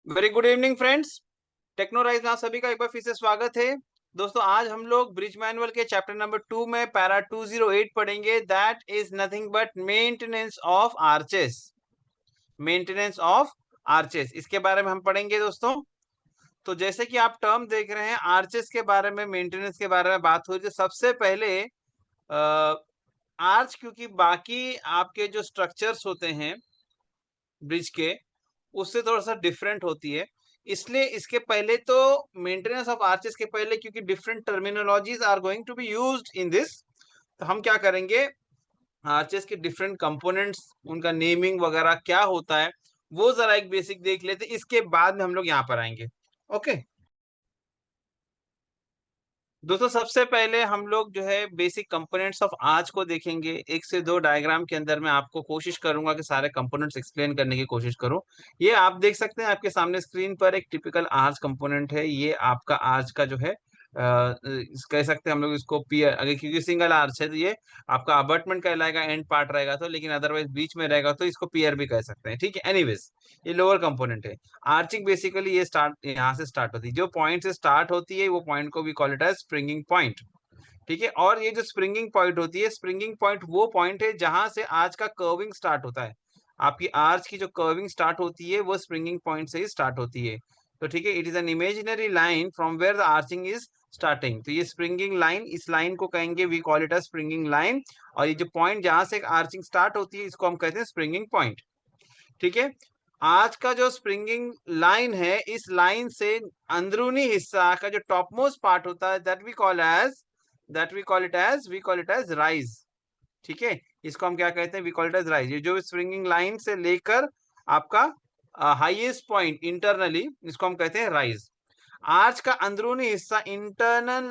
Very good evening friends. Technorise में आप सभी का एक बार फिर से स्वागत है। दोस्तों आज हम लोग ब्रिज मैनुअल के चैप्टर नंबर 2 में पैरा 208 पढ़ेंगे। That is nothing but maintenance of arches. Maintenance of arches इसके बारे में हम पढ़ेंगे दोस्तों। तो जैसे कि आप टर्म देख रहे हैं, आर्चेस के बारे में, मेंटेनेंस के बारे में बात हो रही है। सबसे पहले आर्च, क्योंकि बाकी आपके जो स्ट्रक्चर्स होते हैं ब्रिज के, उससे थोड़ा सा डिफरेंट होती है, इसलिए इसके पहले तो मेंटेनेंस ऑफ आर्चेस के पहले, क्योंकि different terminologies are going to be used in this, तो हम क्या करेंगे, आर्चेस के डिफरेंट कंपोनेंट्स, उनका नेमिंग वगैरह क्या होता है वो जरा एक बेसिक देख लेते, इसके बाद में हम लोग यहाँ पर आएंगे। ओके दोस्तों, सबसे पहले हम लोग जो है बेसिक कंपोनेंट्स ऑफ आर्च को देखेंगे। एक से दो डायग्राम के अंदर मैं आपको कोशिश करूंगा कि सारे कंपोनेंट्स एक्सप्लेन करने की कोशिश करूं। ये आप देख सकते हैं आपके सामने स्क्रीन पर, एक टिपिकल आर्च कंपोनेंट है। ये आपका आर्च का जो है कह सकते हैं हम लोग इसको पियर, अगर क्योंकि सिंगल आर्च है तो ये आपका अबटमेंट कहलाएगा, एंड पार्ट रहेगा तो, लेकिन अदरवाइज बीच में रहेगा तो इसको पियर भी कह सकते हैं। ठीक है, एनीवेज ये लोअर कंपोनेंट है। आर्चिंग बेसिकली ये स्टार्ट यहाँ से स्टार्ट होती है, जो पॉइंट से स्टार्ट होती है वो पॉइंट को भी call it as springing point. ठीक है, और ये जो स्प्रिंगिंग पॉइंट होती है, स्प्रिंगिंग पॉइंट वो पॉइंट है जहां से आर्च का कर्विंग स्टार्ट होता है। आपकी आर्च की जो कर्विंग स्टार्ट होती है वो स्प्रिंगिंग पॉइंट से ही स्टार्ट होती है। तो ठीक है, it is an imaginary line from where the arching is starting. तो ये स्प्रिंगिंग लाइन, इस लाइन को कहेंगे we call it as springing line. और ये जो पॉइंट जहां से आर्चिंग स्टार्ट होती है इसको हम कहते हैं स्प्रिंगिंग पॉइंट। ठीक है, आज का जो स्प्रिंगिंग लाइन है, इस लाइन से अंदरूनी हिस्सा का जो टॉप मोस्ट पार्ट होता है, we call it as rise. ठीक है, इसको हम क्या कहते हैं, we call it as rise. ये जो स्प्रिंगिंग लाइन से लेकर आपका हाईएस्ट पॉइंट इंटरनली, इसको हम कहते हैं राइज। आर्च का अंदरूनी हिस्सा, इंटरनल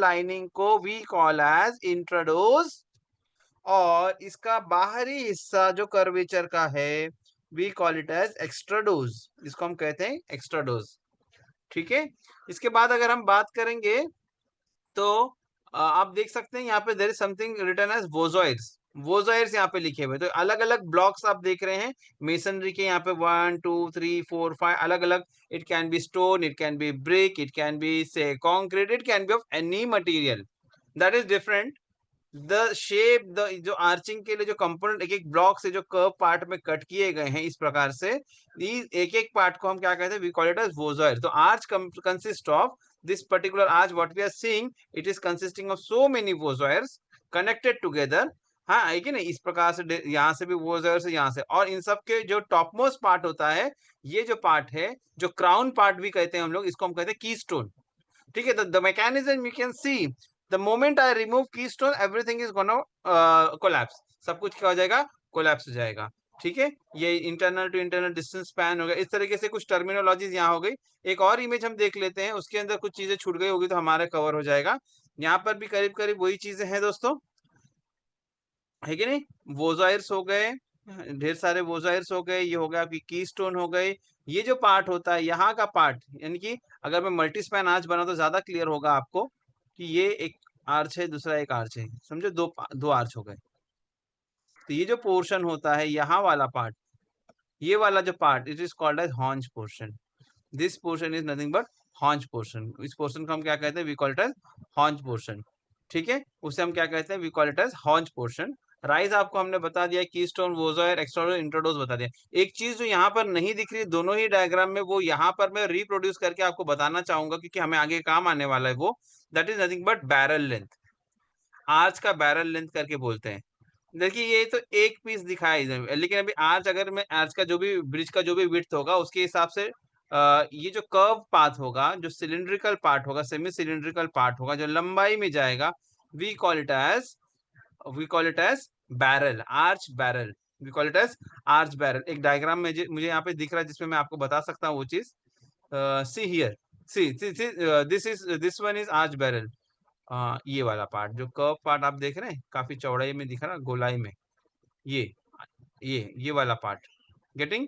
लाइनिंग को वी कॉल एज इंट्रोडोज। और इसका बाहरी हिस्सा जो कर्वेचर का है, वी कॉल इट एज एक्स्ट्राडोज, इसको हम कहते हैं एक्स्ट्राडोज। ठीक है, इसके बाद अगर हम बात करेंगे तो आप देख सकते हैं यहाँ पे there is something written as voussoirs. Voussoirs यहाँ पे लिखे हुए, तो अलग अलग ब्लॉक्स आप देख रहे हैं मेसनरी के, यहाँ पे 1 2 3 4 5 अलग अलग। It can be stone, it can be brick, it can be say concrete, it can be of any material that is different. The shape, the जो आर्चिंग के लिए जो कंपोनेंट एक एक ब्लॉक से जो कर्व पार्ट में कट किए गए हैं, इस प्रकार से एक एक पार्ट को हम क्या कहते हैं, we call it as voussoir. तो arch consist of this particular arch what we are seeing, it is consisting of so many voussoirs connected together. हाँ है कि नहीं, इस प्रकार से यहाँ से भी वोजॉइड्स है, यहाँ से, और इन सब के जो टॉप मोस्ट पार्ट होता है, ये जो पार्ट है, जो क्राउन पार्ट भी कहते हैं हम लोग, इसको हम कहते हैं कीस्टोन। ठीक है, the mechanism you can see, the moment I remove keystone everything is gonna collapse. सब कुछ क्या हो जाएगा, कोलैप्स हो जाएगा। ठीक है, ये internal to internal distance span हो गया, इस तरीके से कुछ टर्मिनोलॉजीज यहाँ हो गई। एक और इमेज हम देख लेते हैं, उसके अंदर कुछ चीजें छूट गई होगी तो हमारा कवर हो जाएगा। यहाँ पर भी करीब करीब वही चीजें हैं दोस्तों, है कि नहीं। वोजाइर्स हो गए, ढेर सारे वोजाइर्स हो गए, ये हो गया आपकी कीस्टोन हो गए। ये जो पार्ट होता है यहाँ का पार्ट, यानी कि अगर मैं मल्टी स्पैन आर्च बना तो ज्यादा क्लियर होगा आपको कि ये एक आर्च है, दूसरा एक आर्च है, समझो दो दो आर्च हो गए। तो ये जो पोर्शन होता है यहाँ वाला पार्ट, ये वाला जो part, it is called as haunch portion. This portion is nothing but haunch portion. इस पोर्शन को हम क्या कहते हैं, we call it as haunch portion. ठीक है, उसे हम क्या कहते हैं, we call it as haunch portion. Rise आपको हमने बता दिया, कीस्टोन, वोजॉइर, एक्सट्राडोज, इंट्रोडोज बता दिया। एक चीज जो यहाँ पर नहीं दिख रही दोनों ही डायग्राम में, वो यहाँ पर मैं रिप्रोड्यूस करके आपको बताना चाहूंगा क्योंकि हमें आगे काम आने वाला है वो। That is nothing but barrel length. Arch का बैरल लेंथ करके बोलते हैं। देखिए ये तो एक पीस दिखाया इधर, लेकिन अभी आर्च, अगर मैं आर्च का जो भी ब्रिज का जो भी विड्थ होगा उसके हिसाब से ये जो कर्व पाथ होगा, जो सिलिंड्रिकल पार्ट होगा, सेमी सिलिंड्रिकल पार्ट होगा, जो लंबाई में जाएगा, we call it as we call it as barrel, arch barrel. We call it as arch barrel. एक डायग्राम में मुझे यहाँ पे दिख रहा है जिसमें मैं आपको बता सकता हूँ वो चीज। See here, see this one is arch barrel. ये वाला पार्ट, जो कर्व पार्ट आप देख रहे हैं, काफी चौड़ाई में दिख रहा है, गोलाई में, ये ये वाला part, getting,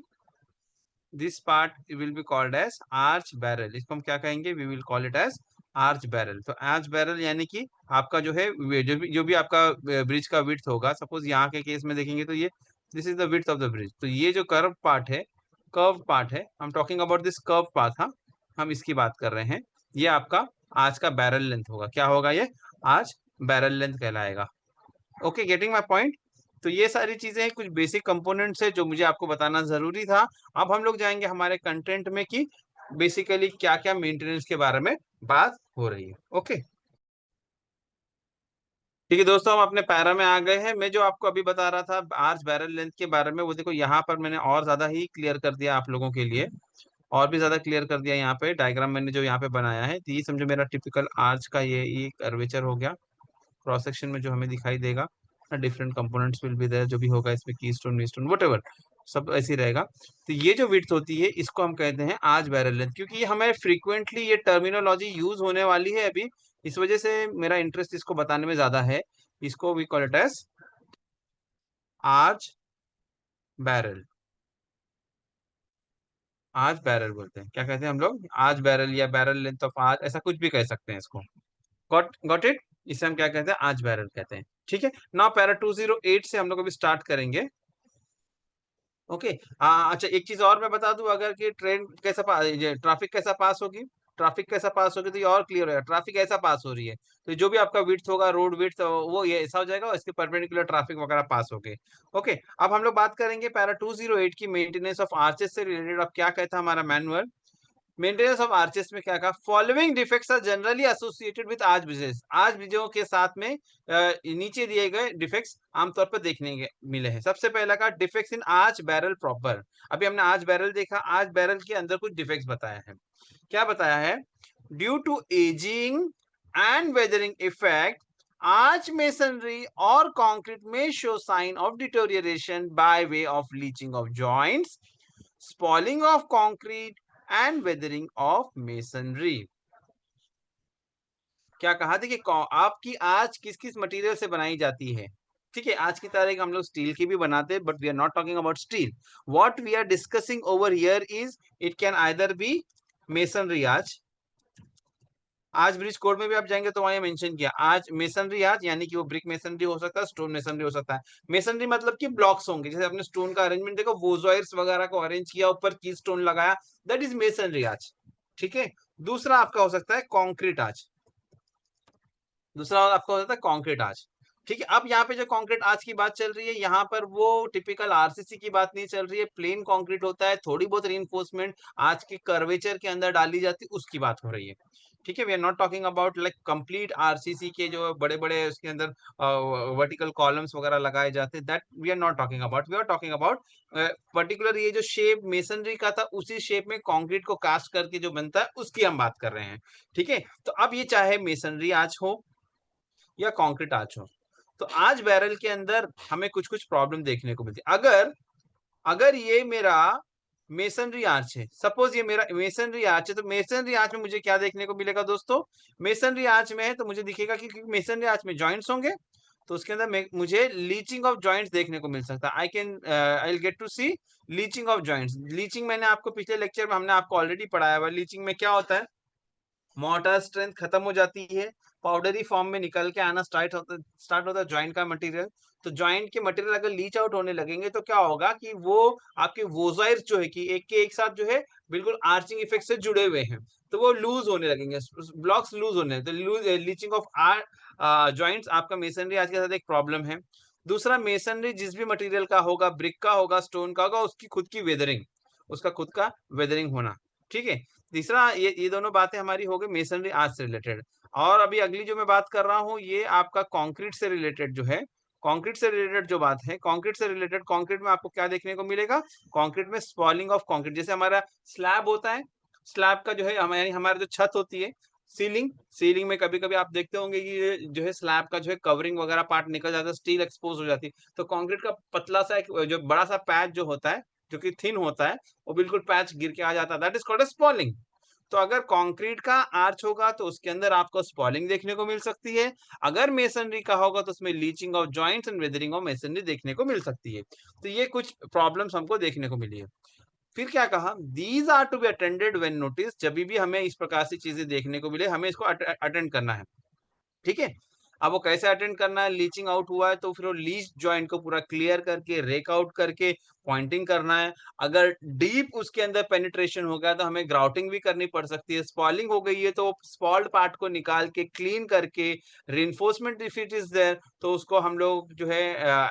this part will be called as arch barrel. इसको हम क्या कहेंगे, we will call it as arch barrel. तो आर्च बैरल यानी कि आपका जो है, जो भी आपका ब्रिज का विड्थ होगा, सपोज यहाँ के केस में देखेंगे तो ये, this is the width of the bridge. तो ये जो कर्व पार्ट है, कर्व पार्ट है, हम talking about this curve path, हाँ, हम इसकी बात कर रहे हैं। ये आपका आज का बैरल लेंथ होगा। क्या होगा ये? आज बैरल लेंथ कहलाएगा। Okay, getting my point? तो ये सारी चीजें हैं, कुछ बेसिक कंपोनेंट्स है जो मुझे आपको बताना जरूरी था। अब हम लोग जाएंगे हमारे कंटेंट में कि बेसिकली क्या क्या मेंटेनेंस के बारे में बात हो रही है। ओके, ठीक है दोस्तों, हम अपने पैरा में आ गए हैं। मैं जो आपको अभी बता रहा था आर्च बैरल लेंथ के बारे में, वो देखो यहाँ पर मैंने और ज्यादा ही क्लियर कर दिया आप लोगों के लिए, और भी ज्यादा क्लियर कर दिया। यहाँ पे डायग्राम मैंने जो यहाँ पे बनाया है, तो ये समझो मेरा टिपिकल आर्च का ये कर्वेचर हो गया। क्रॉस सेक्शन में जो हमें दिखाई देगा, different components will be there, जो भी होगा इसमें की स्टोन वी स्टोन वट, सब ऐसे ही रहेगा। तो ये जो विड्थ होती है इसको हम कहते हैं आज बैरल लेंथ, क्योंकि ये हमें फ्रीक्वेंटली ये टर्मिनोलॉजी यूज होने वाली है अभी, इस वजह से मेरा इंटरेस्ट इसको बताने में ज्यादा है। इसको वी कॉल इट एज आज बैरल। आज बैरल बोलते हैं, क्या कहते हैं हम लोग? आज बैरल या बैरल लेंथ ऑफ आज, ऐसा कुछ भी कह सकते हैं इसको। Got it? इसे हम क्या कहते हैं? आज बैरल कहते हैं। ठीक है, नाउ पैरा 208 से हम लोग अभी स्टार्ट करेंगे। ओके, अच्छा एक चीज और मैं बता दूं, अगर कि ट्रेन कैसा ट्रैफिक कैसा पास होगी, ट्रैफिक कैसा पास होगी, तो ये और क्लियर होगा। ट्रैफिक ऐसा पास हो रही है, तो जो भी आपका विड्थ होगा, रोड विड्थ, वो ये ऐसा हो जाएगा, और इसके परपेंडिकुलर ट्रैफिक वगैरह पास हो गए। ओके, अब हम लोग बात करेंगे पैरा 208 की मेंटेनेंस ऑफ आर्चेस से रिलेटेड। अब क्या कहता है हमारा मैनुअल? मेंटेनेंस ऑफ आर्चेस में क्या कहा? Following defects are generally associated with arch bridges. Arch ब्रिजों के साथ में नीचे दिए गए डिफेक्ट्स आमतौर पर देखने मिले हैं। सबसे पहला का defects in arch barrel proper. अभी हमने आर्च बैरल देखा, आर्च बैरल के अंदर कुछ डिफेक्ट्स बताया है। क्या बताया है? Due to ageing and weathering effect, arch masonry or concrete may show sign of deterioration by way of leaching of joints, spalling of concrete and weathering of masonry। क्या कहा? देखिए, आपकी आज किस किस मटेरियल से बनाई जाती है? ठीक है, आज की तारीख हम लोग स्टील की भी बनाते हैं, but we are not talking about steel. What we are discussing over here is it can either be masonry arch. Arch bridge code में भी आप जाएंगे तो वहां मेंशन किया आज मेसनरी आज, यानी कि वो ब्रिक मेसनरी हो सकता है, स्टोन मेसनरी हो सकता है। मेसनरी मतलब कि ब्लॉक्स होंगे, जैसे अपने स्टोन का अरेंजमेंट देखो, वोजॉइर्स वगैरह को अरेंज किया, ऊपर की स्टोन लगाया, दैट इज मेसनरी आज। ठीक है, दूसरा आपका हो सकता है कॉन्क्रीट आज। दूसरा आपका हो सकता है कॉन्क्रीट आज। ठीक है, अब यहाँ पे जो कॉन्क्रीट आज की बात चल रही है, यहाँ पर वो टिपिकल आरसीसी की बात नहीं चल रही है। प्लेन कॉन्क्रीट होता है, थोड़ी बहुत रीइंफोर्समेंट आज के कर्वेचर के अंदर डाली जाती है, उसकी बात हो रही है। ठीक है, we are not talking about like complete RCC के जो बड़े बड़े उसके अंदर वर्टिकल कॉलम्स वगैरह लगाए जाते हैं, that we are not talking about. We are talking about particular ये जो शेप मेसनरी का था, उसी शेप में कंक्रीट को कास्ट करके जो बनता है, उसकी हम बात कर रहे हैं। ठीक है, तो अब ये चाहे मेसनरी आज हो या कंक्रीट आर्च हो, तो आज बैरल के अंदर हमें कुछ कुछ प्रॉब्लम देखने को मिलती है। अगर अगर ये मेरा मेसनरी आर्च है, सपोज ये मेरा मेसनरी आर्च है, तो मेसनरी आर्च में मुझे क्या देखने को मिलेगा दोस्तों? मेसनरी आर्च में है तो मुझे दिखेगा कि मेसनरी आर्च में जॉइंट्स होंगे, तो उसके अंदर मुझे लीचिंग ऑफ जॉइंट्स देखने को मिल सकता है। I will get to see leaching of joints. Leaching मैंने आपको पिछले लेक्चर में हमने आपको ऑलरेडी पढ़ाया हुआ। लीचिंग में क्या होता है? मोटर स्ट्रेंथ खत्म हो जाती है, पाउडरी फॉर्म में निकल के आना स्टार्ट होता है जॉइंट का मटेरियल। तो जॉइंट के मटेरियल अगर लीच आउट होने लगेंगे तो क्या होगा कि वो आपके वोजाइर जो है कि एक के एक साथ जो है बिल्कुल आर्चिंग इफेक्ट से जुड़े हुए हैं, तो वो लूज होने लगेंगे, ब्लॉक्स लूज होने, तो loose leaching of are joints आपका मेसनरी आज के साथ एक प्रॉब्लम है। दूसरा, मेसनरी जिस भी मटेरियल का होगा, ब्रिक का होगा, स्टोन का होगा, उसकी खुद की वेदरिंग, उसका खुद का वेदरिंग होना। ठीक है, तीसरा, ये दोनों बातें हमारी हो गई मेसनरी आर्ट से रिलेटेड। और अभी अगली जो मैं बात कर रहा हूँ, ये आपका कंक्रीट से रिलेटेड जो है, कंक्रीट से रिलेटेड जो बात है, कंक्रीट से रिलेटेड, कंक्रीट में आपको क्या देखने को मिलेगा? कंक्रीट में स्पॉलिंग ऑफ कंक्रीट। जैसे हमारा स्लैब होता है, स्लैब का जो है यानी हमारी जो छत होती है, सीलिंग, सीलिंग में कभी कभी आप देखते होंगे कि ये जो है स्लैब का जो है कवरिंग वगैरह पार्ट निकल जाता है, स्टील एक्सपोज हो जाती है, तो कंक्रीट का पतला सा एक जो बड़ा सा पैच जो होता है, जो कि थिन होता है, वो बिल्कुल पैच गिर के आ जाता है, दैट इज कॉल्ड स्पॉलिंग। तो अगर कंक्रीट का आर्च होगा तो उसके अंदर आपको स्पॉलिंग देखने को मिल सकती है। अगर मेसनरी का होगा तो उसमें leaching of joints and weathering of masonry देखने को मिल सकती है। तो ये कुछ प्रॉब्लम्स हमको देखने को मिली है। फिर क्या कहा? These are to be attended when notice. जब भी हमें इस प्रकार से चीजें देखने को मिले, हमें इसको अटेंड करना है। ठीक है, अब वो कैसे अटेंड करना है? लीचिंग आउट हुआ है तो फिर वो लीच जॉइंट को पूरा क्लियर करके, रेक आउट करके, पॉइंटिंग करना है। अगर डीप उसके अंदर पेनिट्रेशन हो गया तो हमें ग्राउटिंग भी करनी पड़ सकती है। स्पॉलिंग हो गई है तो स्पॉल्ड पार्ट को निकाल के क्लीन करके, reinforcement if it is there तो उसको हम लोग जो है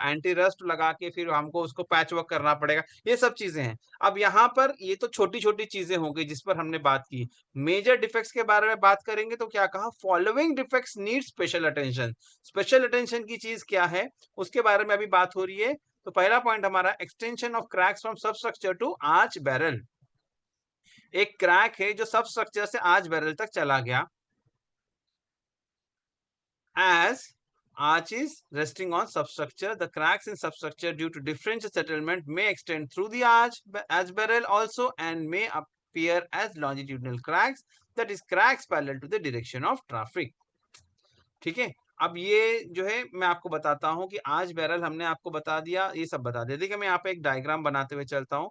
एंटी रस्ट लगा के फिर हमको उसको पैच वर्क करना पड़ेगा। ये सब चीजें हैं। अब यहाँ पर ये तो छोटी छोटी चीजें हो गई जिस पर हमने बात की। मेजर डिफेक्ट्स के बारे में बात करेंगे तो क्या कहा, following defects need special attention. Special attention की चीज क्या है उसके बारे में अभी बात हो रही है। तो पहला पॉइंट हमारा extension of cracks from substructure to arch barrel. एक क्रैक है जो सबस्ट्रक्चर से आर्च बैरल तक चला गया। as arch is resting on substructure, the cracks in substructure due to differential settlement may extend through the arch as barrel also and may appear as longitudinal cracks, that is cracks parallel to the direction of traffic. ठीक है। अब ये जो है मैं आपको बताता हूँ कि आर्च बैरल हमने आपको बता दिया, ये सब बता दिया। देखिए मैं यहाँ पे एक डायग्राम बनाते हुए चलता हूँ।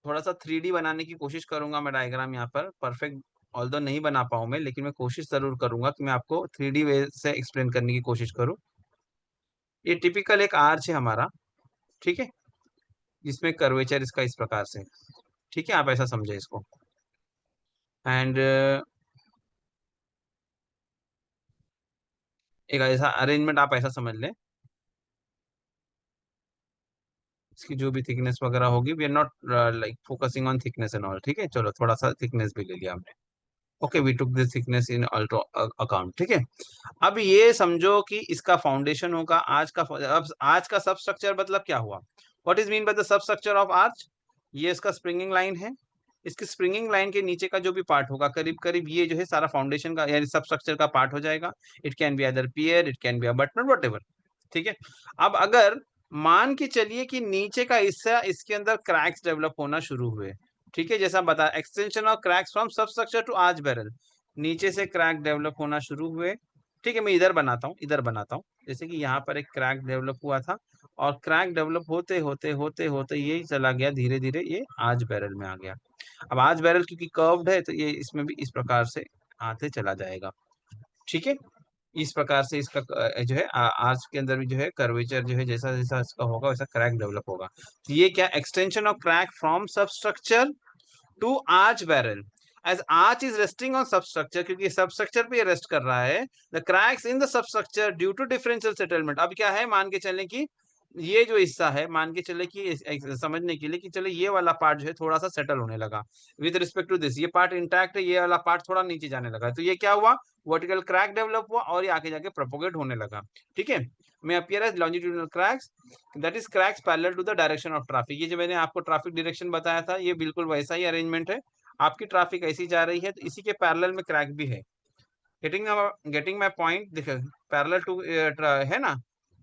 थोड़ा सा 3D बनाने की कोशिश करूंगा मैं डायग्राम यहाँ पर। परफेक्ट ऑल्दो नहीं बना पाऊं मैं, लेकिन मैं कोशिश जरूर करूंगा कि मैं आपको 3D वे से एक्सप्लेन करने की कोशिश करूं। ये टिपिकल एक आर्च है हमारा, ठीक है, जिसमें कर्वेचर इसका इस प्रकार से, ठीक है, आप ऐसा समझे इसको। एंड एक ऐसा अरेंजमेंट आप ऐसा समझ लें, इसकी जो भी थिकनेस वगैरह होगी, we are not like focusing on thickness and all, ठीक है। चलो थोड़ा सा थिकनेस भी ले लिया हमने। Okay, we took this thickness in all to account, ठीक है। अब ये समझो कि इसका फाउंडेशन होगा आज का। अब आज का सब स्ट्रक्चर मतलब क्या हुआ, what is mean by the sub structure of arch. ये इसका स्प्रिंगिंग लाइन है। इसकी स्प्रिंगिंग लाइन के नीचे का जो भी पार्ट होगा करीब करीब ये जो है सारा फाउंडेशन का यानी सब स्ट्रक्चर का पार्ट हो जाएगा। It can be other pier, it can be a button, what, ठीक है। अब अगर मान के चलिए कि नीचे का हिस्सा इसके अंदर क्रैक्स डेवलप होना शुरू हुए, ठीक है, जैसा बता एक्सटेंशन ऑफ क्रैक्स फ्रॉम सब स्ट्रक्चर टू आर्च बैरल, नीचे से क्रैक डेवलप होना शुरू हुए, ठीक है। मैं इधर बनाता हूँ, इधर बनाता हूँ। जैसे कि यहाँ पर एक क्रैक डेवलप हुआ था और क्रैक डेवलप होते होते होते होते ये चला गया धीरे धीरे, ये आर्च बैरल में आ गया। अब आर्च बैरल क्योंकि कर्व्ड है तो ये इसमें भी इस प्रकार से आते चला जाएगा, ठीक है। इस प्रकार से इसका जो है आर्च के अंदर भी जो है कर्वेचर जो है जैसा जैसा इसका होगा वैसा क्रैक डेवलप होगा। तो ये क्या extension of crack from substructure to arch barrel. As arch is resting on substructure, क्योंकि सबस्ट्रक्चर पे रेस्ट कर रहा है, the cracks in the substructure due to differential settlement. अब क्या है, मान के चलें कि ये जो हिस्सा है, मान के चले कि समझने के लिए कि चले ये वाला पार्ट जो है थोड़ा सा सेटल होने लगा विद रिस्पेक्ट टू दिस, ये पार्ट इंटैक्ट है, ये वाला पार्ट थोड़ा नीचे जाने लगा, तो ये क्या हुआ, वर्टिकल क्रैक डेवलप हुआ और ये आगे जाके प्रोपोगेट होने लगा, ठीक है। में appear as longitudinal cracks, that is cracks parallel to the direction of traffic. ये जो मैंने आपको ट्रैफिक डायरेक्शन बताया था ये बिल्कुल वैसा ही अरेंजमेंट है। आपकी ट्रैफिक ऐसी जा रही है तो इसी के पैरेलल में क्रैक भी है। गेटिंग माय पॉइंट, देखो पैरेलल टू है ना,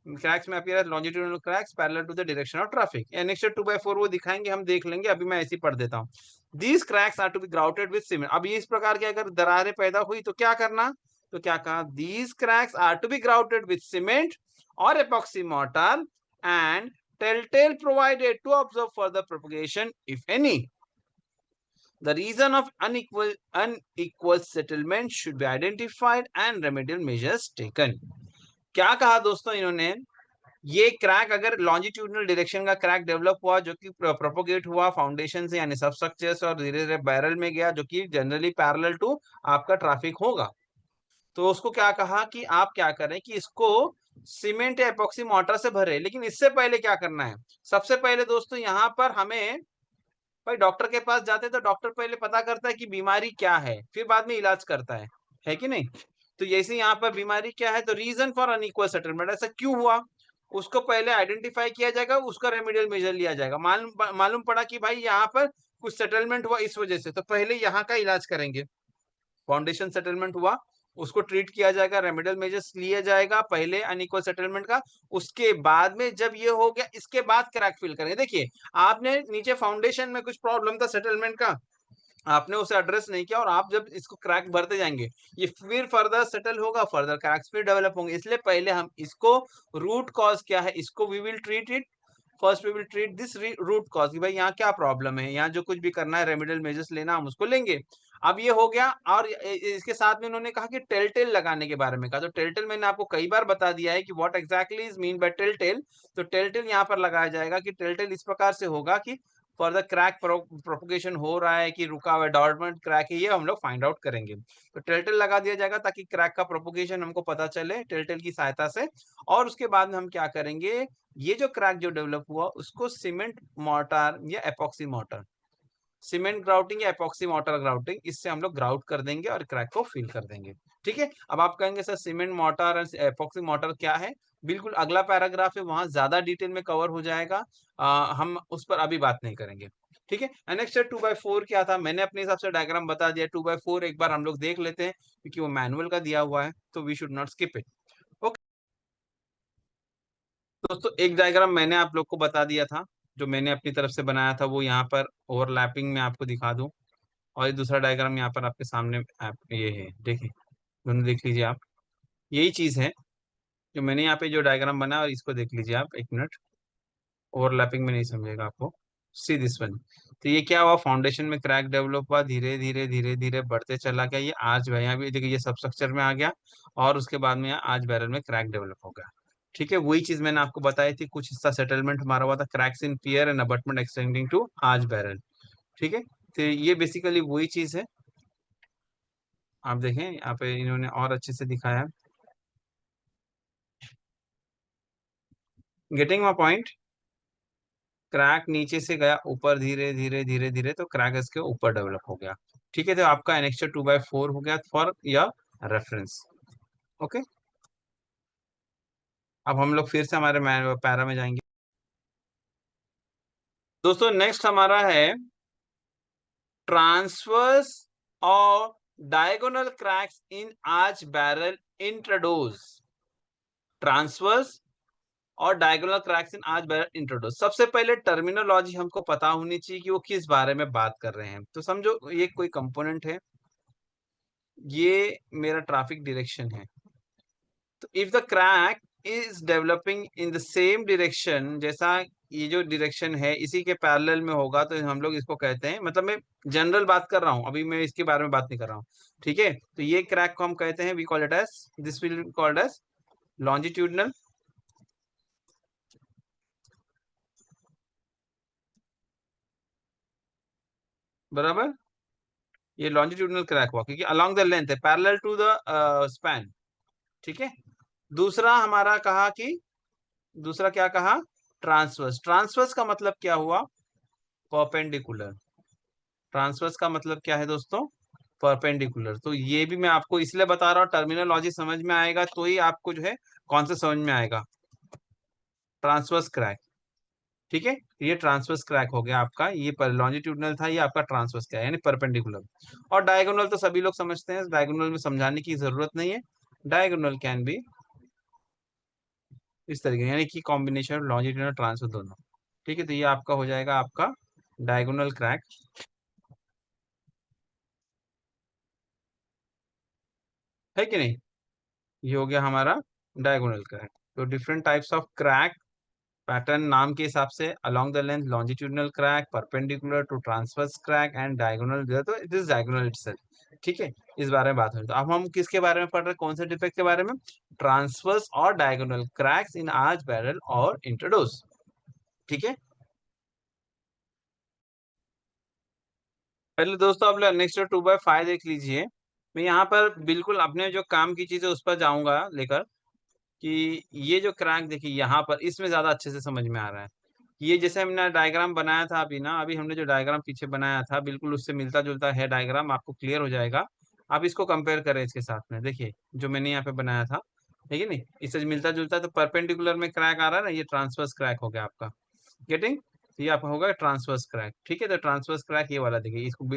क्रैक्स में appear longitudinal cracks parallel to the direction of traffic. Next 2/4 वो दिखाएंगे, हम देख लेंगे, अभी मैं ऐसे ही पढ़ देता हूँ। These cracks are to be grouted with cement. अब ये इस प्रकार की अगर दरारें पैदा हुई तो क्या करना, तो क्या कहा, these cracks are to be grouted with cement और epoxy mortar and telltale provided to observe further propagation if any. The reason of unequal settlement should be identified and remedial measures taken. क्या कहा दोस्तों इन्होंने, ये crack अगर longitudinal direction का crack develop हुआ जो कि प्रोपोगेट हुआ फाउंडेशन से यानी सबस्ट्रक्चर से और धीरे धीरे बैरल में गया जो कि जनरली पैरेलल टू आपका ट्रैफिक होगा, तो उसको क्या कहा कि आप क्या करें कि इसको सीमेंट या एपॉक्सी मोर्टार से भरे। लेकिन इससे पहले क्या करना है, सबसे पहले दोस्तों यहाँ पर हमें, भाई डॉक्टर के पास जाते तो डॉक्टर पहले पता करता है कि बीमारी क्या है फिर बाद में इलाज करता है कि नहीं। तो जैसे यहाँ पर बीमारी क्या है तो रीजन फॉर अनइक्वल सेटलमेंट, ऐसा क्यों हुआ उसको पहले आइडेंटिफाई किया जाएगा, उसका रेमेडियल मेजर लिया जाएगा। मालूम पड़ा कि भाई यहाँ पर कुछ सेटलमेंट हुआ इस वजह से, तो पहले यहाँ का इलाज करेंगे। फाउंडेशन सेटलमेंट हुआ, उसको ट्रीट किया जाएगा, रेमेडियल मेजर्स लिया जाएगा पहले अनइक्वल सेटलमेंट का। उसके बाद में जब ये हो गया इसके बाद क्रैक फिल करेंगे। देखिए आपने नीचे फाउंडेशन में कुछ प्रॉब्लम था सेटलमेंट का, आपने उसे एड्रेस नहीं किया और आप जब इसको क्रैक भरते जाएंगे ये फिर फर्दर सेटल होगा, फर्दर क्रैक्स फिर डेवलप होंगे। इसलिए पहले हम इसको रूट कॉज क्या है इसको we will treat it first we will treat this root cause कि भाई यहाँ क्या प्रॉब्लम है, यहाँ जो कुछ भी करना है रेमेडियल मेजर्स लेना हम उसको लेंगे। अब ये हो गया, और इसके साथ में उन्होंने कहा कि टेल लगाने के बारे में कहा। तो टेल मैंने आपको कई बार बता दिया है कि what exactly is mean by tail. तो टेल यहाँ पर लगाया जाएगा कि टेल इस प्रकार से होगा कि फर्दर क्रैक प्रोपोगेशन हो रहा है कि रुका हुआ डॉर्मेंट क्रैक है, ये हम लोग फाइंड आउट करेंगे। तो टेल लगा दिया जाएगा ताकि क्रैक का प्रोपोगेशन हमको पता चले टेल की सहायता से। और उसके बाद में हम क्या करेंगे, ये जो क्रैक जो डेवलप हुआ उसको सीमेंट मोर्टार या एपॉक्सी मोर्टार, सीमेंट ग्राउटिंग या एपॉक्सी मोर्टार ग्राउटिंग, इससे हम लोग ग्राउट कर देंगे और क्रैक को फिल कर देंगे। ठीक है, अब आप कहेंगे सर सीमेंट मोर्टार और एपॉक्सी मोर्टार क्या है, बिल्कुल अगला पैराग्राफ है, वहां ज्यादा डिटेल में कवर हो जाएगा। हम उस पर अभी बात नहीं करेंगे। ठीक है, नेक्स्ट 2/4 क्या था, मैंने अपने हिसाब से डायग्राम बता दिया। 2/4 एक बार हम लोग देख लेते हैं क्योंकि वो मैनुअल का दिया हुआ है, तो we should not skip it. Okay दोस्तों, एक डायग्राम मैंने आप लोग को बता दिया था, जो मैंने अपनी तरफ से बनाया था, वो यहाँ पर ओवरलैपिंग में आपको दिखा दूं। और ये दूसरा डायग्राम यहाँ पर आपके सामने ये है, देखिए, दोनों देख लीजिए आप। यही चीज है जो मैंने यहाँ पे जो डायग्राम बना, और इसको देख लीजिए आप, एक मिनट, ओवरलैपिंग में नहीं समझेगा आपको। See this one. तो ये क्या हुआ, फाउंडेशन में क्रैक डेवलप हुआ, धीरे धीरे धीरे धीरे बढ़ते चला गया, ये आज यहाँ भी देखिए ये सब स्ट्रक्चर में आ गया, और उसके बाद में यहाँ आज बैरल में क्रैक डेवलप हो गया। ठीक है, वही चीज मैंने आपको बताई थी, कुछ हिस्सा सेटलमेंट हमारा हुआ था, cracks in pier and abutment extending to arch barrel. ठीक है, तो ये बेसिकली वही चीज है। आप देखें यहाँ पे इन्होंने और अच्छे से दिखाया है। गेटिंग माई पॉइंट, क्रैक नीचे से गया ऊपर, धीरे धीरे धीरे धीरे, तो क्रैक इसके ऊपर डेवलप हो गया। ठीक है, तो आपका एनेक्स्चर 2/4 हो गया फॉर योर रेफरेंस। ओके, अब हम लोग फिर से हमारे पैरा में जाएंगे। दोस्तों नेक्स्ट हमारा है ट्रांसवर्स और diagonal cracks in arch barrel intrados. Transverse और diagonal cracks in arch barrel intrados. सबसे पहले टर्मिनोलॉजी हमको पता होनी चाहिए कि वो किस बारे में बात कर रहे हैं। तो समझो ये कोई कंपोनेंट है, ये मेरा ट्रैफिक डायरेक्शन है। तो if the crack is developing in the same direction, जैसा ये जो डायरेक्शन है इसी के पैरेलल में होगा, तो हम लोग इसको कहते हैं, मतलब मैं जनरल बात कर रहा हूँ, अभी मैं इसके बारे में बात नहीं कर रहा हूँ। ठीक है, तो ये क्रैक को हम कहते हैं, we call it as, this will be called as longitudinal. बराबर, ये लॉन्जिट्यूडनल क्रैक हुआ क्योंकि अलोंग द लेंथ है, पैरेलल टू द स्पैन। ठीक है, दूसरा हमारा कहा कि, दूसरा क्या कहा, ट्रांसवर्स। ट्रांसवर्स का मतलब क्या हुआ, परपेंडिकुलर। ट्रांसवर्स का मतलब क्या है दोस्तों, परपेंडिकुलर। तो ये भी मैं आपको इसलिए बता रहा हूँ, टर्मिनोलॉजी समझ में आएगा तो ही आपको जो है कौन सा समझ में आएगा, ट्रांसवर्स क्रैक। ठीक है, ये ट्रांसवर्स क्रैक हो गया आपका, ये पर लॉन्जिट्यूडनल था, ये आपका ट्रांसवर्स क्या है, यानी परपेंडिकुलर। और डायगोनल तो सभी लोग समझते हैं, डायगोनल में समझाने की जरूरत नहीं है। डायगोनल कैन बी इस तरीके, यानी कि कॉम्बिनेशन लॉन्जिट्यूडनल ट्रांसवर्स दोनों। ठीक है, तो ये आपका हो जाएगा आपका डायगोनल क्रैक, है कि नहीं। ये हो गया हमारा डायगोनल क्रैक। तो different types of crack, pattern नाम के हिसाब से, along the length longitudinal crack, perpendicular to transverse crack and diagonal, तो इट इज डायगोनल इटसेल्फ। ठीक है, इस बारे में बात हुई। तो अब हम किसके बारे में पढ़ रहे हैं, कौन से डिफेक्ट के बारे में, ट्रांसवर्स और diagonal cracks in arch barrel और इंट्रोडूस। ठीक है, पहले दोस्तों आप नेक्स्ट 2/5 देख लीजिए। मैं यहाँ पर बिल्कुल अपने जो काम की चीजें उस पर जाऊंगा लेकर, कि ये जो क्रैक देखिए यहाँ पर, इसमें ज्यादा अच्छे से समझ में आ रहा है। ये जैसे हमने डायग्राम बनाया था अभी ना, अभी हमने जो डायग्राम पीछे बनाया था, बिल्कुल उससे मिलता जुलता है डायग्राम, आपको क्लियर हो जाएगा। आप इसको कंपेयर करें इसके साथ में, देखिए जो मैंने यहाँ पे बनाया था, ठीक है नहीं, इससे मिलता जुलता है। तो परपेंडिकुलर में क्रैक आ रहा है ना, ये ट्रांसवर्स क्रैक हो गया आपका, गेटिंग। ये आपका होगा ट्रांसवर्स क्रैक। ठीक है, तो ट्रांसवर्स क्रैक ये वाला देखिए, इसको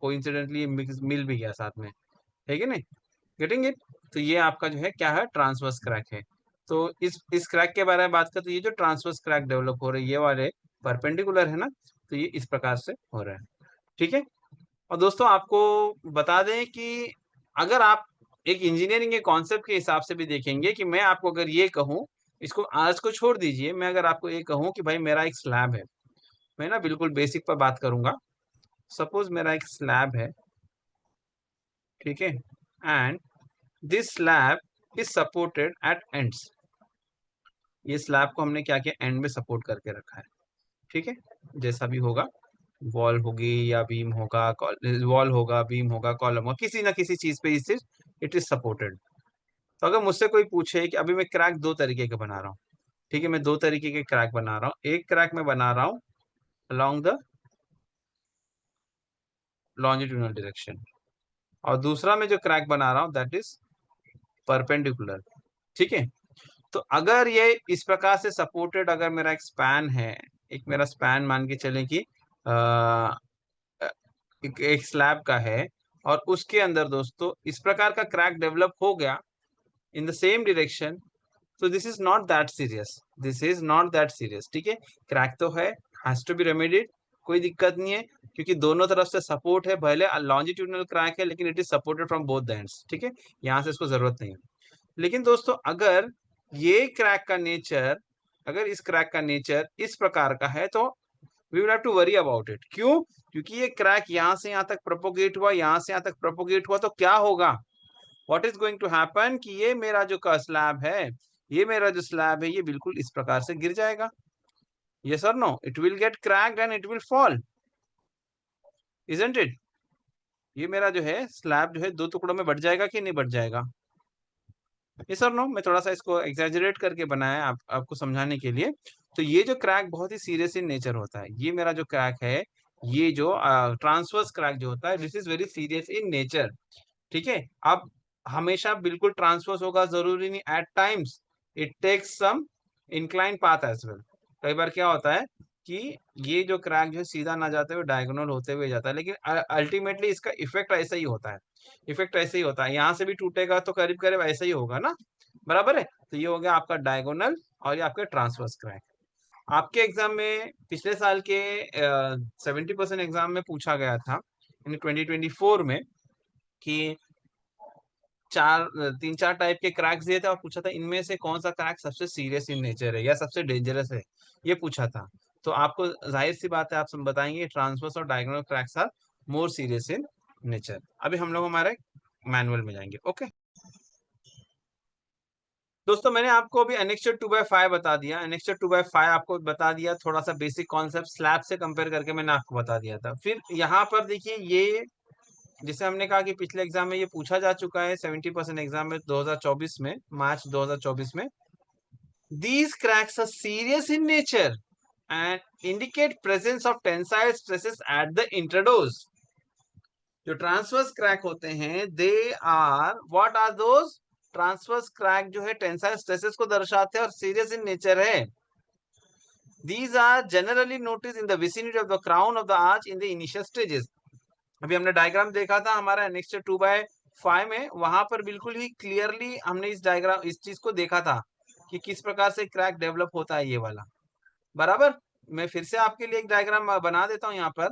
कोइंसिडेंटली मिल भी गया साथ में, ठीक है नहीं, गेटिंग इट। तो ये आपका जो है क्या है, ट्रांसवर्स क्रैक है। तो इस क्रैक के बारे में बात करें, तो ये जो ट्रांसवर्स क्रैक डेवलप हो रही है, ये वाले परपेंडिकुलर है ना, तो ये इस प्रकार से हो रहा है। ठीक है, और दोस्तों आपको बता दें कि अगर आप एक इंजीनियरिंग के कॉन्सेप्ट के हिसाब से भी देखेंगे, कि मैं आपको अगर ये कहूं इसको आर्च को छोड़ दीजिए, मैं अगर आपको ये कहूँ कि भाई मेरा एक स्लैब है, मैं ना बिल्कुल बेसिक पर बात करूंगा। सपोज मेरा एक स्लैब है, ठीक है, and this slab is supported eight ends. ये स्लैब को हमने क्या किया, एंड में सपोर्ट करके रखा है, ठीक है। जैसा भी होगा, वॉल होगी या बीम होगा, वॉल होगा, बीम होगा, कॉलम होगा, किसी ना किसी चीज पे इट इज सपोर्टेड। तो अगर मुझसे कोई पूछे कि अभी मैं क्रैक दो तरीके के बना रहा हूँ, ठीक है, मैं दो तरीके के क्रैक बना रहा हूँ। एक क्रैक मैं बना रहा हूँ अलोंग द लॉन्जिट्यूडनल डायरेक्शन, और दूसरा मैं जो क्रैक बना रहा हूँ दैट इज परपेंडिकुलर, ठीक है। तो अगर ये इस प्रकार से सपोर्टेड, अगर मेरा एक स्पैन है, एक मेरा स्पैन मान के चले कि एक स्लैब का है, और उसके अंदर दोस्तों इस प्रकार का क्रैक डेवलप हो गया इन द सेम डायरेक्शन, तो this is not that serious, this is not that serious, ठीक है। क्रैक तो है, हैज टू बी रेमेडिड, कोई दिक्कत नहीं है, क्योंकि दोनों तरफ से सपोर्ट है, भले लॉन्जिट्यूडनल क्रैक है लेकिन it is supported from both the ends, ठीक है, यहाँ से इसको जरूरत नहीं है। लेकिन दोस्तों अगर ये क्रैक का नेचर, अगर इस क्रैक का नेचर इस प्रकार का है, तो we will have to worry about it. क्यों? क्योंकि ये क्रैक यहाँ से यहाँ तक प्रोपोगेट हुआ, यहाँ से यहाँ तक प्रोपोगेट हुआ, तो क्या होगा, what is going to happen कि ये मेरा जो स्लैब है, ये मेरा जो स्लैब है, ये बिल्कुल इस प्रकार से गिर जाएगा। यस और no, it will get cracked and it will fall, isn't it. ये मेरा जो है स्लैब जो है दो टुकड़ों में बढ़ जाएगा कि नहीं बढ़ जाएगा? यस और नो। मैं थोड़ा सा इसको एग्जैजरेट करके बनाया आपको समझाने के लिए। तो ये जो क्रैक बहुत ही सीरियस इन नेचर होता है, ये मेरा जो क्रैक है, ये जो ट्रांसवर्स क्रैक जो होता है, this is very serious in nature, ठीक है। अब हमेशा बिल्कुल ट्रांसवर्स होगा जरूरी नहीं, at times it takes some incline path as well. कई बार क्या होता है कि ये जो क्रैक जो है सीधा ना जाते हुए डायगोनल होते हुए जाता है, लेकिन अल्टीमेटली इसका इफेक्ट ऐसा ही होता है, इफेक्ट ऐसे ही होता है, यहाँ से भी टूटेगा तो करीब करीब ऐसा ही होगा ना, बराबर है। तो ये हो गया आपका डायगोनल, और ये आपके ट्रांसवर्स क्रैक। आपके एग्जाम में पिछले साल के 70% एग्जाम में पूछा गया था इन 2024 में कि तीन चार टाइप के क्रैक्स दिए थे, और पूछा था इनमें से कौन सा क्रैक सबसे सीरियस इन नेचर है या सबसे डेंजरस है, ये पूछा था। तो आपको जाहिर सी बात है, आप सब बताएंगे ट्रांसवर्स और diagonal cracks are more serious in nature. अभी हम लोग हमारे मैनुअल में जाएंगे, ओके। दोस्तों मैंने आपको अभी एनेक्चर 2/5 बता दिया, एनेक्चर 2/5 आपको बता दिया, थोड़ा सा बेसिक कॉन्सेप्ट स्लैब से कंपेयर करके मैंने आपको बता दिया था। फिर यहाँ पर देखिए, ये जिसे हमने कहा कि पिछले एग्जाम में ये पूछा जा चुका है 70% एग्जाम में 2024 में, मार्च 2024 में। These cracks are serious in nature and indicate presence of tensile stresses at the intradose. जो ट्रांसवर्स क्रैक होते हैं, they are what are those, transverse crack जो है टेंसाइल स्ट्रेसेस को दर्शाते हैं और सीरियस इन नेचर है। These are generally noticed in the vicinity of the crown of the arch in the initial stages. अभी हमने डायग्राम देखा था हमारा एनेक्चर 2/5 में, वहां पर बिल्कुल ही क्लियरली हमने इस डायग्राम, इस चीज को देखा था कि किस प्रकार से क्रैक डेवलप होता है, ये वाला, बराबर। मैं फिर से आपके लिए एक डायग्राम बना देता हूँ यहाँ पर,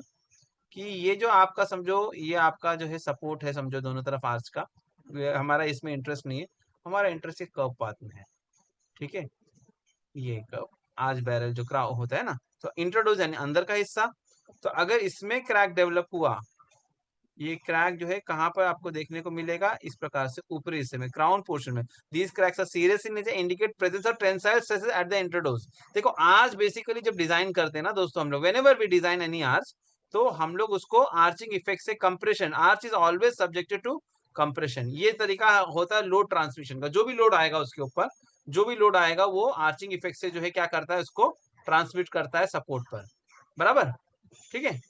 कि ये जो आपका समझो, ये आपका जो है सपोर्ट है, समझो दोनों तरफ आर्च का। हमारा इसमें इंटरेस्ट नहीं है, हमारा इंटरेस्ट एक कर्व पाथ में है, ठीक है। ये कर्व आर्च बैरल जो क्रॉस होता है ना, तो इंट्रोडूस यानी अंदर का हिस्सा। तो अगर इसमें क्रैक डेवलप हुआ, ये क्रैक जो है कहाँ पर आपको देखने को मिलेगा, इस प्रकार से ऊपरी हिस्से में, क्राउन पोर्शन में। These cracks are serious in nature, indicate presence of tensile stresses at the intrados. देखो आर्च बेसिकली जब डिजाइन करते हैं ना दोस्तों हम लोग, whenever we design any arch, तो हम लोग उसको आर्चिंग इफेक्ट से compression, arch is always subjected to compression, ये तरीका होता है लोड ट्रांसमिशन का। जो भी लोड आएगा उसके ऊपर, जो भी लोड आएगा वो आर्चिंग इफेक्ट से जो है क्या करता है, उसको ट्रांसमिट करता है सपोर्ट पर, बराबर, ठीक है।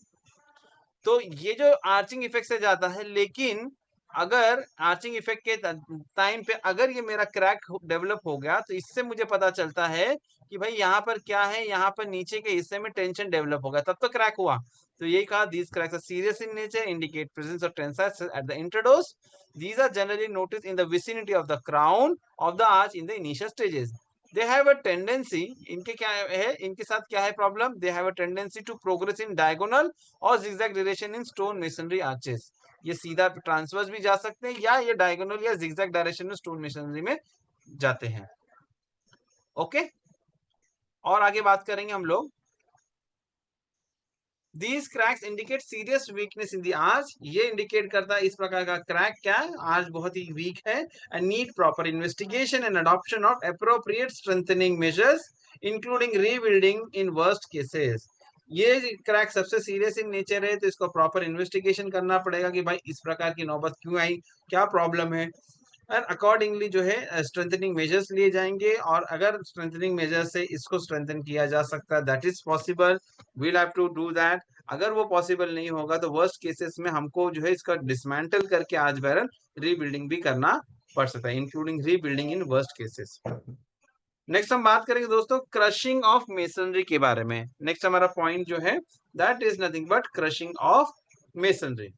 तो ये जो आर्चिंग इफेक्ट से जाता है, लेकिन अगर आर्चिंग इफेक्ट के टाइम पे अगर ये मेरा क्रैक डेवलप हो गया, तो इससे मुझे पता चलता है कि भाई यहाँ पर क्या है, यहाँ पर नीचे के हिस्से में टेंशन डेवलप हो गया, तब तो क्रैक हुआ। तो यही कहा, these cracks are serious in nature, indicate presence of tensile at the intrados. These are generally noticed in the vicinity of the crown of the arch in the initial stages. They have a tendency, इनके क्या है, इनके साथ क्या है problem, they have a tendency to progress in diagonal और zigzag direction in stone masonry arches. ये सीधा ट्रांसवर्स भी जा सकते हैं, या ये डायगोनल या जिगजैग डायरेक्शन में स्टोन मेसनरी में जाते हैं। ओके, और आगे बात करेंगे हम लोग। These cracks indicate serious weakness in the arch. ये इंडिकेट करता है इस प्रकार का क्रैक क्या है, आर्च बहुत ही वीक है, and need proper investigation and adoption of appropriate strengthening measures including rebuilding in worst cases. ये क्रैक सबसे सीरियस इन नेचर है, तो इसको प्रॉपर इन्वेस्टिगेशन करना पड़ेगा कि भाई इस प्रकार की नौबत क्यों आई, क्या प्रॉब्लम है, और अकॉर्डिंगली जो है स्ट्रेंथनिंग मेजर्स लिए जाएंगे, और अगर स्ट्रेंथनिंग मेजर से इसको स्ट्रेंथन किया जा सकता है, that is possible, we'll have to do that. अगर वो पॉसिबल नहीं होगा तो वर्स्ट केसेस में हमको जो है इसका डिसमेंटल करके आज बैरल रीबिल्डिंग भी करना पड़ सकता है, including rebuilding in worst cases. Next हम बात करेंगे दोस्तों क्रशिंग ऑफ मेसनरी के बारे में। नेक्स्ट हमारा पॉइंट जो है that is nothing but crushing of masonry.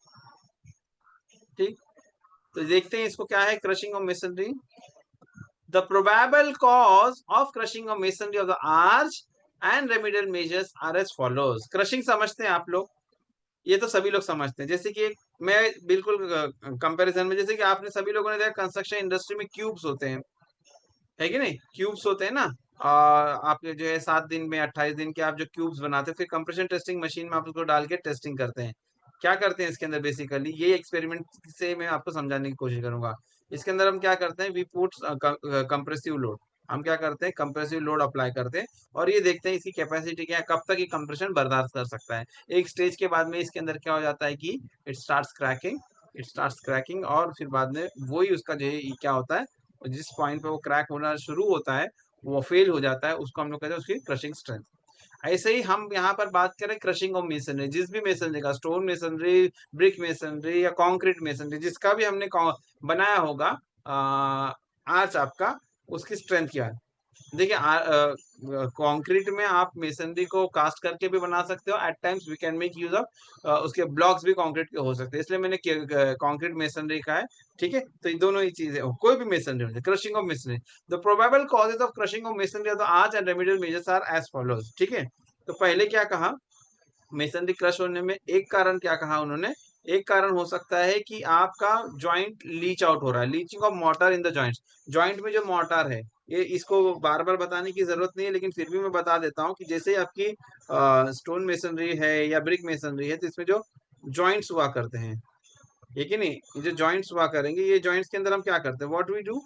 ठीक, तो देखते हैं इसको क्या है crushing of masonry. The probable cause of crushing of masonry of the arch and remedial measures are as follows. Crushing समझते हैं आप लोग, ये तो सभी लोग समझते हैं। जैसे कि मैं बिल्कुल कंपैरिजन में, जैसे कि आपने सभी लोगों ने देखा कंस्ट्रक्शन इंडस्ट्री में क्यूब्स होते हैं, है कि नहीं, क्यूब्स होते हैं ना। आप जो है 7 दिन में 28 दिन के आप जो क्यूब्स बनाते हैं, फिर कंप्रेशन टेस्टिंग मशीन में आप उसको डाल के टेस्टिंग करते हैं। क्या करते हैं इसके अंदर, बेसिकली ये एक्सपेरिमेंट से मैं आपको समझाने की कोशिश करूंगा। इसके अंदर हम क्या करते हैं, वी पुट कंप्रेसिव लोड, हम क्या करते हैं कंप्रेसिव लोड अप्लाई करते हैं, और ये देखते हैं इसकी कैपेसिटी क्या है, कब तक ये कंप्रेशन बर्दाश्त कर सकता है। एक स्टेज के बाद में इसके अंदर क्या हो जाता है कि इट स्टार्ट्स क्रैकिंग, और फिर बाद में वही उसका जो है क्या होता है, जिस पॉइंट पे वो क्रैक होना शुरू होता है, वो फेल हो जाता है, उसको हम लोग कहते हैं उसकी क्रशिंग स्ट्रेंथ। ऐसे ही हम यहाँ पर बात करें क्रशिंग ऑफ मेसनरी, जिस भी मेसनरी का, स्टोन मेसनरी, ब्रिक मेसनरी या कंक्रीट मेसनरी, जिसका भी हमने बनाया होगा आर्च आपका, उसकी स्ट्रेंथ क्या है। देखिए कंक्रीट में आप मेसनरी को कास्ट करके भी बना सकते हो, at times we can make use of उसके ब्लॉक्स भी कंक्रीट के हो सकते हैं, इसलिए मैंने कंक्रीट मेसनरी का है। ठीक है, तो ये दोनों ही चीजें कोई भी मेसनरी हो, crushing of masonry. The probable causes of crushing of masonry of the arch and remedial measures are as follows. ठीक है, तो पहले क्या कहा, मेसनरी क्रश होने में एक कारण क्या कहा उन्होंने, एक कारण हो सकता है कि आपका जॉइंट लीच आउट हो रहा है, leaching of motor in the joints. Joint में जो मोटर है, ये इसको बार बार बताने की जरूरत नहीं है, लेकिन फिर भी मैं बता देता हूँ कि जैसे आपकी स्टोन मेसनरी है या ब्रिक मेसनरी है, तो इसमें जो जॉइंट्स हुआ करते हैं, ये कि नहीं, ये जो जॉइंट्स हुआ करेंगे, ये जॉइंट्स के अंदर हम क्या करते हैं, व्हाट वी डू,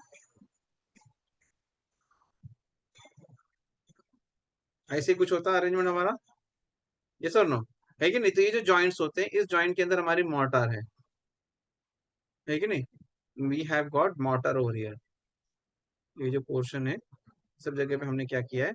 ऐसे कुछ होता है अरेंजमेंट हमारा, यस और नो, है कि नहीं। तो ये जो जॉइंट्स होते हैं, इस जॉइंट के अंदर हमारी मोटर है कि नहीं, we have got mortar over here. ये जो पोर्शन है, सब जगह पे हमने क्या किया है,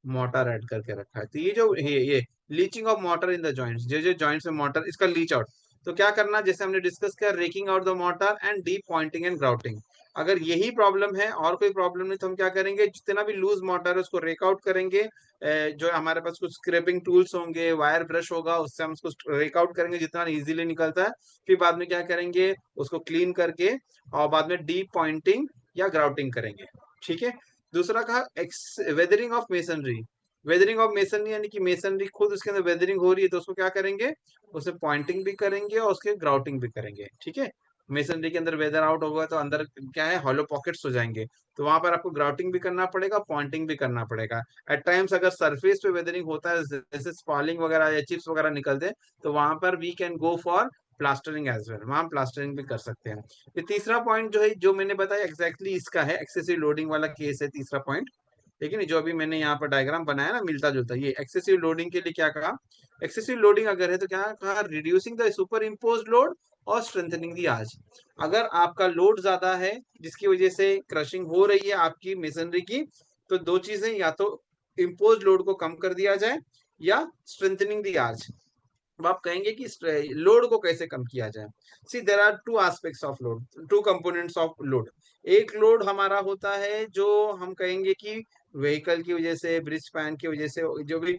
मोटर ऐड करके रखा है। तो ये जो ये leaching of motor in the joints, जो जो जॉइंट्स में मोटर, इसका लीच आउट। तो क्या करना, जैसे हमने डिस्कस किया, raking out the mortar and deep pointing and grouting. अगर यही प्रॉब्लम है और कोई प्रॉब्लम नहीं, तो हम क्या करेंगे, जितना भी लूज मोटर है उसको रेक आउट करेंगे। जो हमारे पास कुछ स्क्रैपिंग टूल्स होंगे, वायर ब्रश होगा, उससे हम उसको रेक आउट करेंगे जितना इजीली निकलता है। फिर बाद में क्या करेंगे, उसको क्लीन करके, और बाद में डीप पॉइंटिंग या ग्राउटिंग करेंगे। ठीक है, दूसरा कहा weathering of masonry. Weathering of masonry यानी कि मेसनरी खुद उसके अंदर वेदरिंग हो रही है, तो उसको क्या करेंगे, उसे पॉइंटिंग भी करेंगे और उसके ग्राउटिंग भी करेंगे। ठीक है, मेसनरी के अंदर वेदर आउट होगा तो अंदर क्या है, हॉलो पॉकेट्स हो जाएंगे, तो वहां पर आपको ग्राउटिंग भी करना पड़ेगा, पॉइंटिंग भी करना पड़ेगा। एट टाइम्स अगर सरफेस पे वेदरिंग होता है, जैसे स्पॉलिंग वगैरह या चिप्स वगैरह निकलते हैं, तो वहां पर we can go for plastering as well, वहां प्लास्टरिंग भी कर सकते हैं। फिर तीसरा पॉइंट जो है, जो मैंने बताया एग्जैक्टली इसका है, एक्सेसिव लोडिंग वाला केस है तीसरा पॉइंट। ठीक है नहीं, जो अभी मैंने यहाँ पर डायग्राम बनाया ना मिलता जुलता, ये एक्सेसिव लोडिंग के लिए क्या कहा, एक्सेसिव लोडिंग अगर है तो क्या कहा, reducing the super impose load और स्ट्रेंथनिंग दी आर्च। अगर आपका लोड ज्यादा है जिसकी वजह से क्रशिंग हो रही है आपकी मेसनरी की, तो दो चीजें, या तो इम्पोज लोड को कम कर दिया जाए या स्ट्रेंथनिंग दी आर्च। अब आप कहेंगे कि लोड को कैसे कम किया जाए। See there are two aspects of load, two components of load. एक लोड हमारा होता है जो हम कहेंगे कि व्हीकल की वजह से, ब्रिज स्पैन की वजह से, जो भी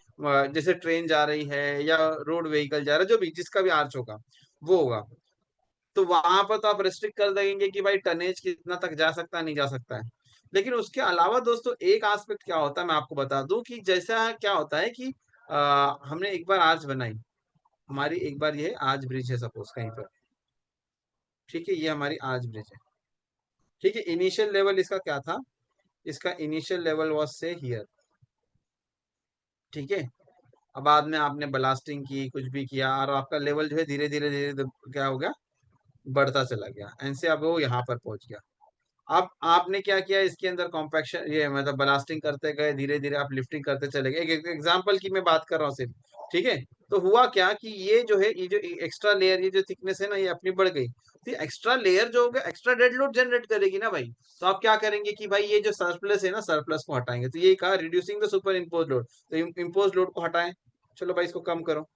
जैसे ट्रेन जा रही है या रोड व्हीकल जा रहा है, जो भी जिसका भी आर्च होगा वो होगा, तो वहां पर तो आप रेस्ट्रिक्ट कर देंगे कि भाई टनेज कितना तक जा सकता है, नहीं जा सकता है। लेकिन उसके अलावा दोस्तों एक एस्पेक्ट क्या होता है, मैं आपको बता दूं कि जैसा क्या होता है कि हमने एक बार आर्च बनाई, हमारी एक बार ये आज ब्रिज है सपोज कहीं पर, ठीक है, ये हमारी आज ब्रिज है। ठीक है, इनिशियल लेवल इसका क्या था, इसका इनिशियल लेवल वाज से हियर, ठीक है। अब बाद में आपने ब्लास्टिंग की, कुछ भी किया, और आपका लेवल जो है धीरे धीरे धीरे धीरे क्या हो गया, बढ़ता चला गया, एंड से अब वो यहाँ पर पहुंच गया। अब आपने क्या किया, इसके अंदर कॉम्पैक्शन, ये मतलब ब्लास्टिंग करते गए, धीरे धीरे आप लिफ्टिंग करते चले गए। एक एग्जांपल की मैं बात कर रहा हूँ सिर्फ, ठीक है। तो हुआ क्या कि ये जो है, ये जो एक्स्ट्रा लेयर, ये जो थिकनेस है ना, ये अपनी बढ़ गई। तो एक्स्ट्रा लेयर जो होगा, एक्स्ट्रा डेड लोड जनरेट करेगी ना भाई। तो आप क्या करेंगे कि भाई ये जो सरप्लस है ना, सरप्लस को हटाएंगे। तो ये कहा reducing the super impose load, तो इम्पोज लोड को हटाएं। चलो भाई इसको कम करो,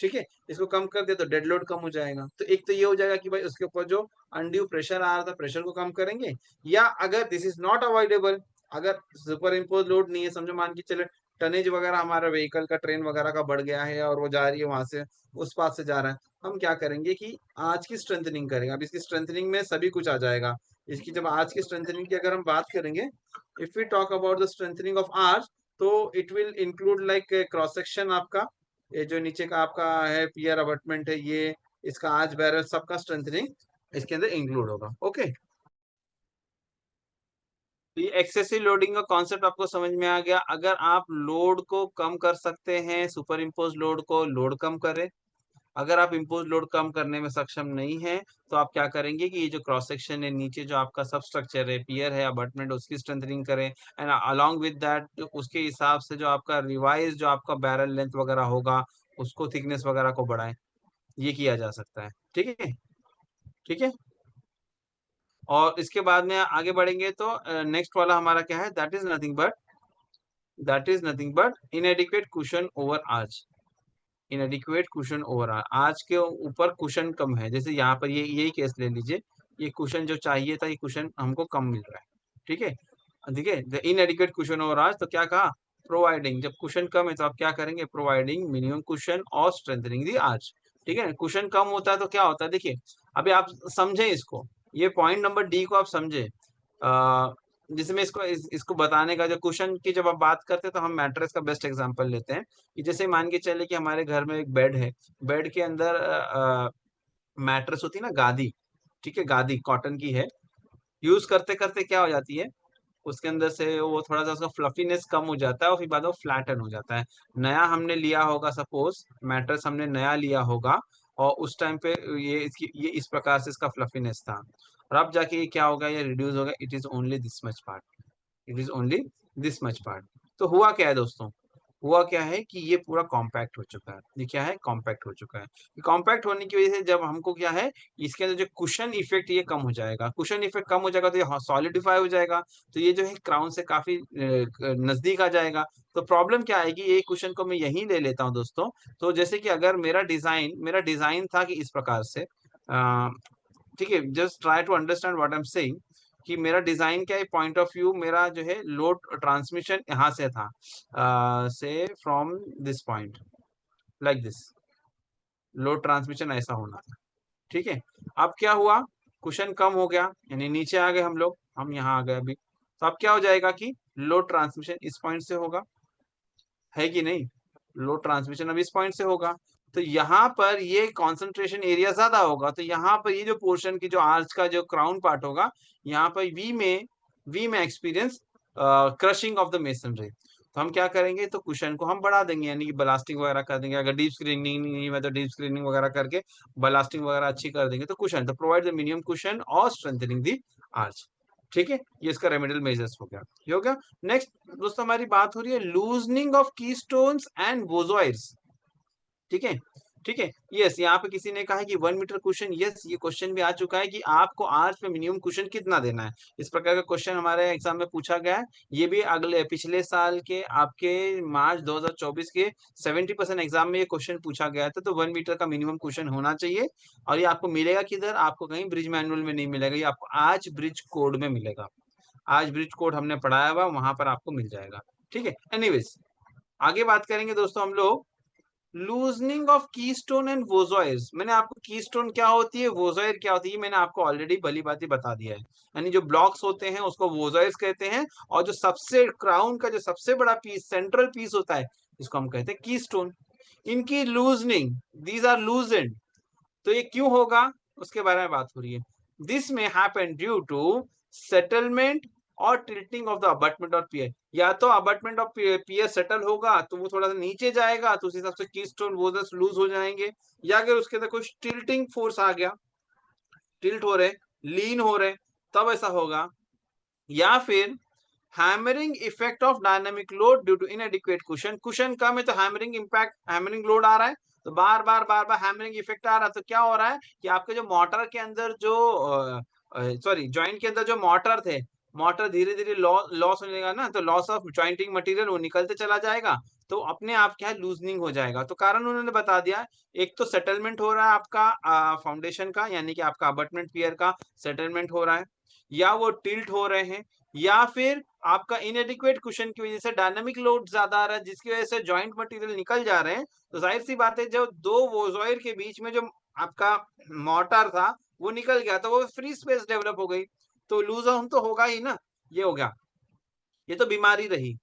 ठीक है। इसको कम कर दे तो डेड लोड कम हो जाएगा। तो एक तो ये हो जाएगा कि भाई उसके ऊपर जो अनड्यू प्रेशर आ रहा था, प्रेशर को कम करेंगे। या अगर दिस इज नॉट अवॉइडेबल, अगर सुपर इम्पोज लोड नहीं है, समझो मान के चले टनेज वगैरह हमारा व्हीकल का, ट्रेन वगैरह का बढ़ गया है और वो जा रही है वहां से, उस पास से जा रहा है, हम क्या करेंगे कि आज की स्ट्रेंथनिंग करेंगे। अब इसकी स्ट्रेंथनिंग में सभी कुछ आ जाएगा। इसकी जब आज की स्ट्रेंथनिंग की अगर हम बात करेंगे, if we talk about the strengthening of arch, तो it will include like cross section आपका, ये जो नीचे का आपका है पियर अबटमेंट है, ये इसका आर्च बैरल सबका स्ट्रेंथनिंग इसके अंदर इंक्लूड होगा। ओके, तो ये एक्सेसिव लोडिंग का कॉन्सेप्ट आपको समझ में आ गया। अगर आप लोड को कम कर सकते हैं, सुपर इम्पोज लोड को, लोड कम करें। अगर आप इम्पोज लोड कम करने में सक्षम नहीं है, तो आप क्या करेंगे कि ये जो क्रॉस सेक्शन है, नीचे जो आपका सब स्ट्रक्चर है, पियर है, अबटमेंट, उसकी स्ट्रेंथनिंग करें। एंड अलोंग विद दैट उसके हिसाब से जो आपका रिवाइज जो आपका बैरल लेंथ वगैरह होगा, उसको थिकनेस वगैरह को बढ़ाएं। ये किया जा सकता है, ठीक है। ठीक है, और इसके बाद में आगे बढ़ेंगे तो नेक्स्ट वाला हमारा क्या है, that is nothing but इनएडिक्वेट cushion over arch. इनएडिक्वेट cushion over arch के ऊपर कुशन कम है। जैसे यहाँ पर ये यही केस ले लीजिए, ये कुशन जो चाहिए था, ये कुशन हमको कम मिल रहा है, ठीक है। ठीक है, द इनएडिक्वेट कुशन ओवर आर्च, तो क्या कहा, प्रोवाइडिंग, जब कुशन कम है तो आप क्या करेंगे, प्रोवाइडिंग मिनिमम कुशन और स्ट्रेंथनिंग दी आर्च। ठीक है, कुशन कम होता है तो क्या होता है, देखिए अभी आप समझे इसको, ये पॉइंट नंबर डी को आप समझे। जिसमें इसको बताने का, जो कुशन की जब आप बात करते हैं तो हम मैट्रेस का बेस्ट एग्जांपल लेते हैं। कि जैसे मान के चले कि हमारे घर में एक बेड है, बेड के अंदर मैट्रेस होती है ना, गादी, ठीक है, गादी कॉटन की है। यूज करते करते क्या हो जाती है, उसके अंदर से वो थोड़ा सा उसका फ्लफीनेस कम हो जाता है और फिर बाद में फ्लैटन हो जाता है। नया हमने लिया होगा, सपोज मैट्रेस हमने नया लिया होगा, और उस टाइम पे ये इस प्रकार से इसका फ्लफीनेस था, और अब जाके ये क्या होगा, ये रिड्यूस होगा, it is only this much part, it is only this much part. तो हुआ क्या है दोस्तों, हुआ क्या है कि ये पूरा कॉम्पैक्ट हो चुका है। ये क्या है, कॉम्पैक्ट हो चुका है। कॉम्पैक्ट होने की वजह से जब हमको क्या है, इसके अंदर जो कुशन इफेक्ट ये कम हो जाएगा। कुशन इफेक्ट कम हो जाएगा तो ये सॉलिडिफाई हो जाएगा, तो ये जो है क्राउन से काफी नजदीक आ जाएगा। तो प्रॉब्लम क्या आएगी, ये कुशन को मैं यहीं ले लेता हूँ दोस्तों। तो जैसे कि अगर मेरा डिजाइन था कि इस प्रकार से, ठीक है, just try to understand what I am saying, कि मेरा डिजाइन क्या है, पॉइंट ऑफ व्यू मेरा जो है लोड ट्रांसमिशन यहाँ से था, से from this point, like this, load transmission ऐसा होना था, ठीक है। अब क्या हुआ, कुशन कम हो गया, यानी नीचे आ गए हम लोग, हम यहाँ आ गए अभी। तो अब क्या हो जाएगा कि लोड ट्रांसमिशन इस पॉइंट से होगा, है कि नहीं, लोड ट्रांसमिशन अब इस पॉइंट से होगा। तो यहाँ पर ये कॉन्सेंट्रेशन एरिया ज्यादा होगा, तो यहाँ पर ये जो पोर्शन की जो आर्च का जो क्राउन पार्ट होगा, यहाँ पर वी में experience crushing of the masonry. तो हम क्या करेंगे, तो कुशन को हम बढ़ा देंगे, यानी कि ब्लास्टिंग वगैरह कर देंगे। अगर डीप स्क्रीनिंग नहीं है तो डीप स्क्रीनिंग वगैरह करके ब्लास्टिंग वगैरह अच्छी कर देंगे। तो कुशन, तो प्रोवाइड द मिनिमम कुशन और स्ट्रेंथनिंग दी आर्च, ठीक है। ये इसका रेमेडियल मेजर्स हो गया, ये हो गया। नेक्स्ट दोस्तों हमारी बात हो रही है लूजनिंग ऑफ कीस्टोन्स एंड बोजॉइड्स, ठीक है। ठीक है, यस, यहाँ पे किसी ने कहा है कि 1 मीटर क्वेश्चन, यस ये क्वेश्चन भी आ चुका है कि आपको आर्च में मिनिमम क्वेश्चन कितना देना है। इस प्रकार का क्वेश्चन हमारे एग्जाम में पूछा गया है। ये भी अगले पिछले साल के आपके मार्च 2024 के 70% एग्जाम में ये क्वेश्चन पूछा गया था। तो 1 मीटर का मिनिमम क्वेश्चन होना चाहिए। और ये आपको मिलेगा किधर, आपको कहीं ब्रिज मैनुअल में नहीं मिलेगा, ये आपको आज ब्रिज कोड में मिलेगा। आज ब्रिज कोड हमने पढ़ाया हुआ, वहां पर आपको मिल जाएगा, ठीक है। एनीवेज, आगे बात करेंगे दोस्तों हम लोग लूजनिंग ऑफ कीस्टोन एंड वोजॉइर्स। मैंने आपको कीस्टोन क्या होती है, वोजॉइर क्या होती है, मैंने आपको ऑलरेडी भली बात बता दिया है। यानी जो ब्लॉक्स होते हैं उसको वोजॉइर्स कहते हैं, और जो सबसे क्राउन का जो सबसे बड़ा पीस, सेंट्रल पीस होता है, इसको हम कहते हैं कीस्टोन। इनकी लूजनिंग, दीज आर लूजेंड, तो ये क्यों होगा, उसके बारे में बात हो रही है। दिस में हैपन ड्यू टू सेटलमेंट और tilting of the abutment of pier, या तो अबटमेंट ऑफ पियर सेटल होगा तो वो थोड़ा सा नीचे जाएगा तो उस हिसाब से कीस्टोन वो लूज हो जाएंगे, या अगर उसके अंदर कुछ टिल्टिंग फोर्स आ गया, टिल्ट हो रहे, लीन हो रहे, तब ऐसा होगा। या फिर hammering effect of dynamic load due to inadequate cushion, cushion कम है तो हैमरिंग इम्पैक्ट, हैमरिंग लोड आ रहा है, तो बार बार हैमरिंग इफेक्ट आ रहा है, तो क्या हो रहा है कि आपके जो मोटर के अंदर जो सॉरी जॉइंट के अंदर जो मोटर थे, मोटर धीरे धीरे लॉस होने लगा ना, तो लॉस ऑफ जॉइंटिंग मटेरियल वो निकलते चला जाएगा, तो अपने आप क्या है लूजनिंग हो जाएगा। तो कारण उन्होंने बता दिया, एक तो सेटलमेंट हो रहा है आपका फाउंडेशन का, यानी कि आपका अबटमेंट पियर का सेटलमेंट हो रहा है, या वो टिल्ट हो रहे हैं, या फिर आपका इनएडिक्वेट कुशन की वजह से डायनामिक लोड ज्यादा आ रहा है, जिसकी वजह से जॉइंट मटेरियल निकल जा रहे हैं। तो जाहिर सी बात है, जो दो वोजॉइर के बीच में जो आपका मोटर था वो निकल गया, तो वो फ्री स्पेस डेवलप हो गई, तो लूज ऑन तो होगा ही ना। ये हो गया, ये तो बीमारी रही।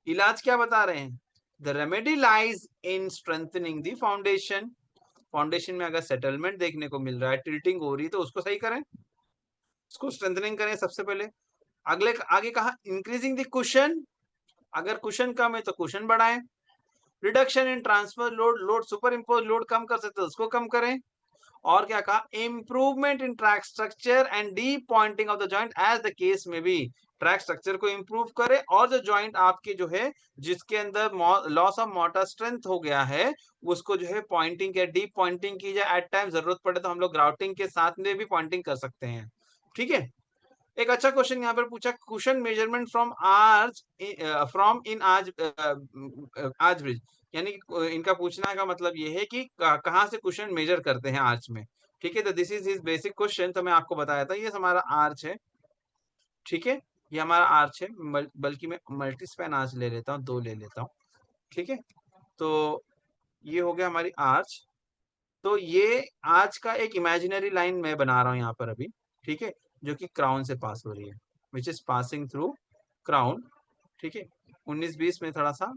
इलाज क्या बता रहे हैं? The remedy lies in strengthening the foundation, foundation में अगर सेटलमेंट देखने को मिल रहा है, टिल्टिंग हो रही है, तो उसको सही करें, उसको स्ट्रेंथनिंग करें सबसे पहले। अगले आगे कहा इंक्रीजिंग द कुशन, अगर कुशन कम है तो कुशन बढ़ाएं। Reduction in transfer load, load superimpose load कम कर सकते हैं उसको कम करें। और क्या कहा, improvement in track structure and deep pointing of the joint as the case may be, track structure को इंप्रूव करे, और जो जॉइंट आपके जो है जिसके अंदर लॉस ऑफ मोटर स्ट्रेंथ हो गया है, उसको जो है पॉइंटिंग या डीप पॉइंटिंग की जाए। एट टाइम जरूरत पड़े तो हम लोग ग्राउटिंग के साथ में भी पॉइंटिंग कर सकते हैं। ठीक है, एक अच्छा क्वेश्चन यहाँ पर पूछा, cushion measurement from arch, from in आज आज ब्रिज, यानी कि इनका पूछना का मतलब ये है कि कहाँ से कुशन मेजर करते हैं आर्च में। ठीक है, तो this is his basic question. तो मैं आपको बताया था, ये हमारा आर्च है, ठीक है, ये हमारा आर्च है, बल्कि मैं मल्टी स्पैन आर्च ले लेता हूँ, दो ले लेता हूँ। ठीक है, तो ये हो गया हमारी आर्च। तो ये आर्च का एक इमेजिनरी लाइन मैं बना रहा हूँ यहाँ पर अभी, ठीक है, जो कि क्राउन से पास हो रही है, which is passing through crown. ठीक है, 19-20 में थोड़ा सा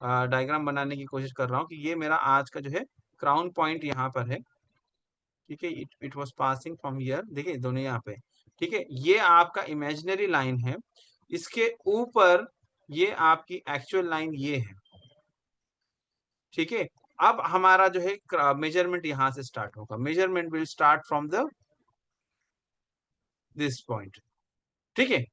डायग्राम बनाने की कोशिश कर रहा हूँ कि ये मेरा आज का जो है क्राउन पॉइंट यहाँ पर है। ठीक है, it was passing from here, देखिए दोनों यहाँ पे। ठीक है, ये आपका इमेजिनरी लाइन है, इसके ऊपर ये आपकी एक्चुअल लाइन ये है। ठीक है, अब हमारा जो है मेजरमेंट यहाँ से स्टार्ट होगा, measurement will start from the this point. ठीक है,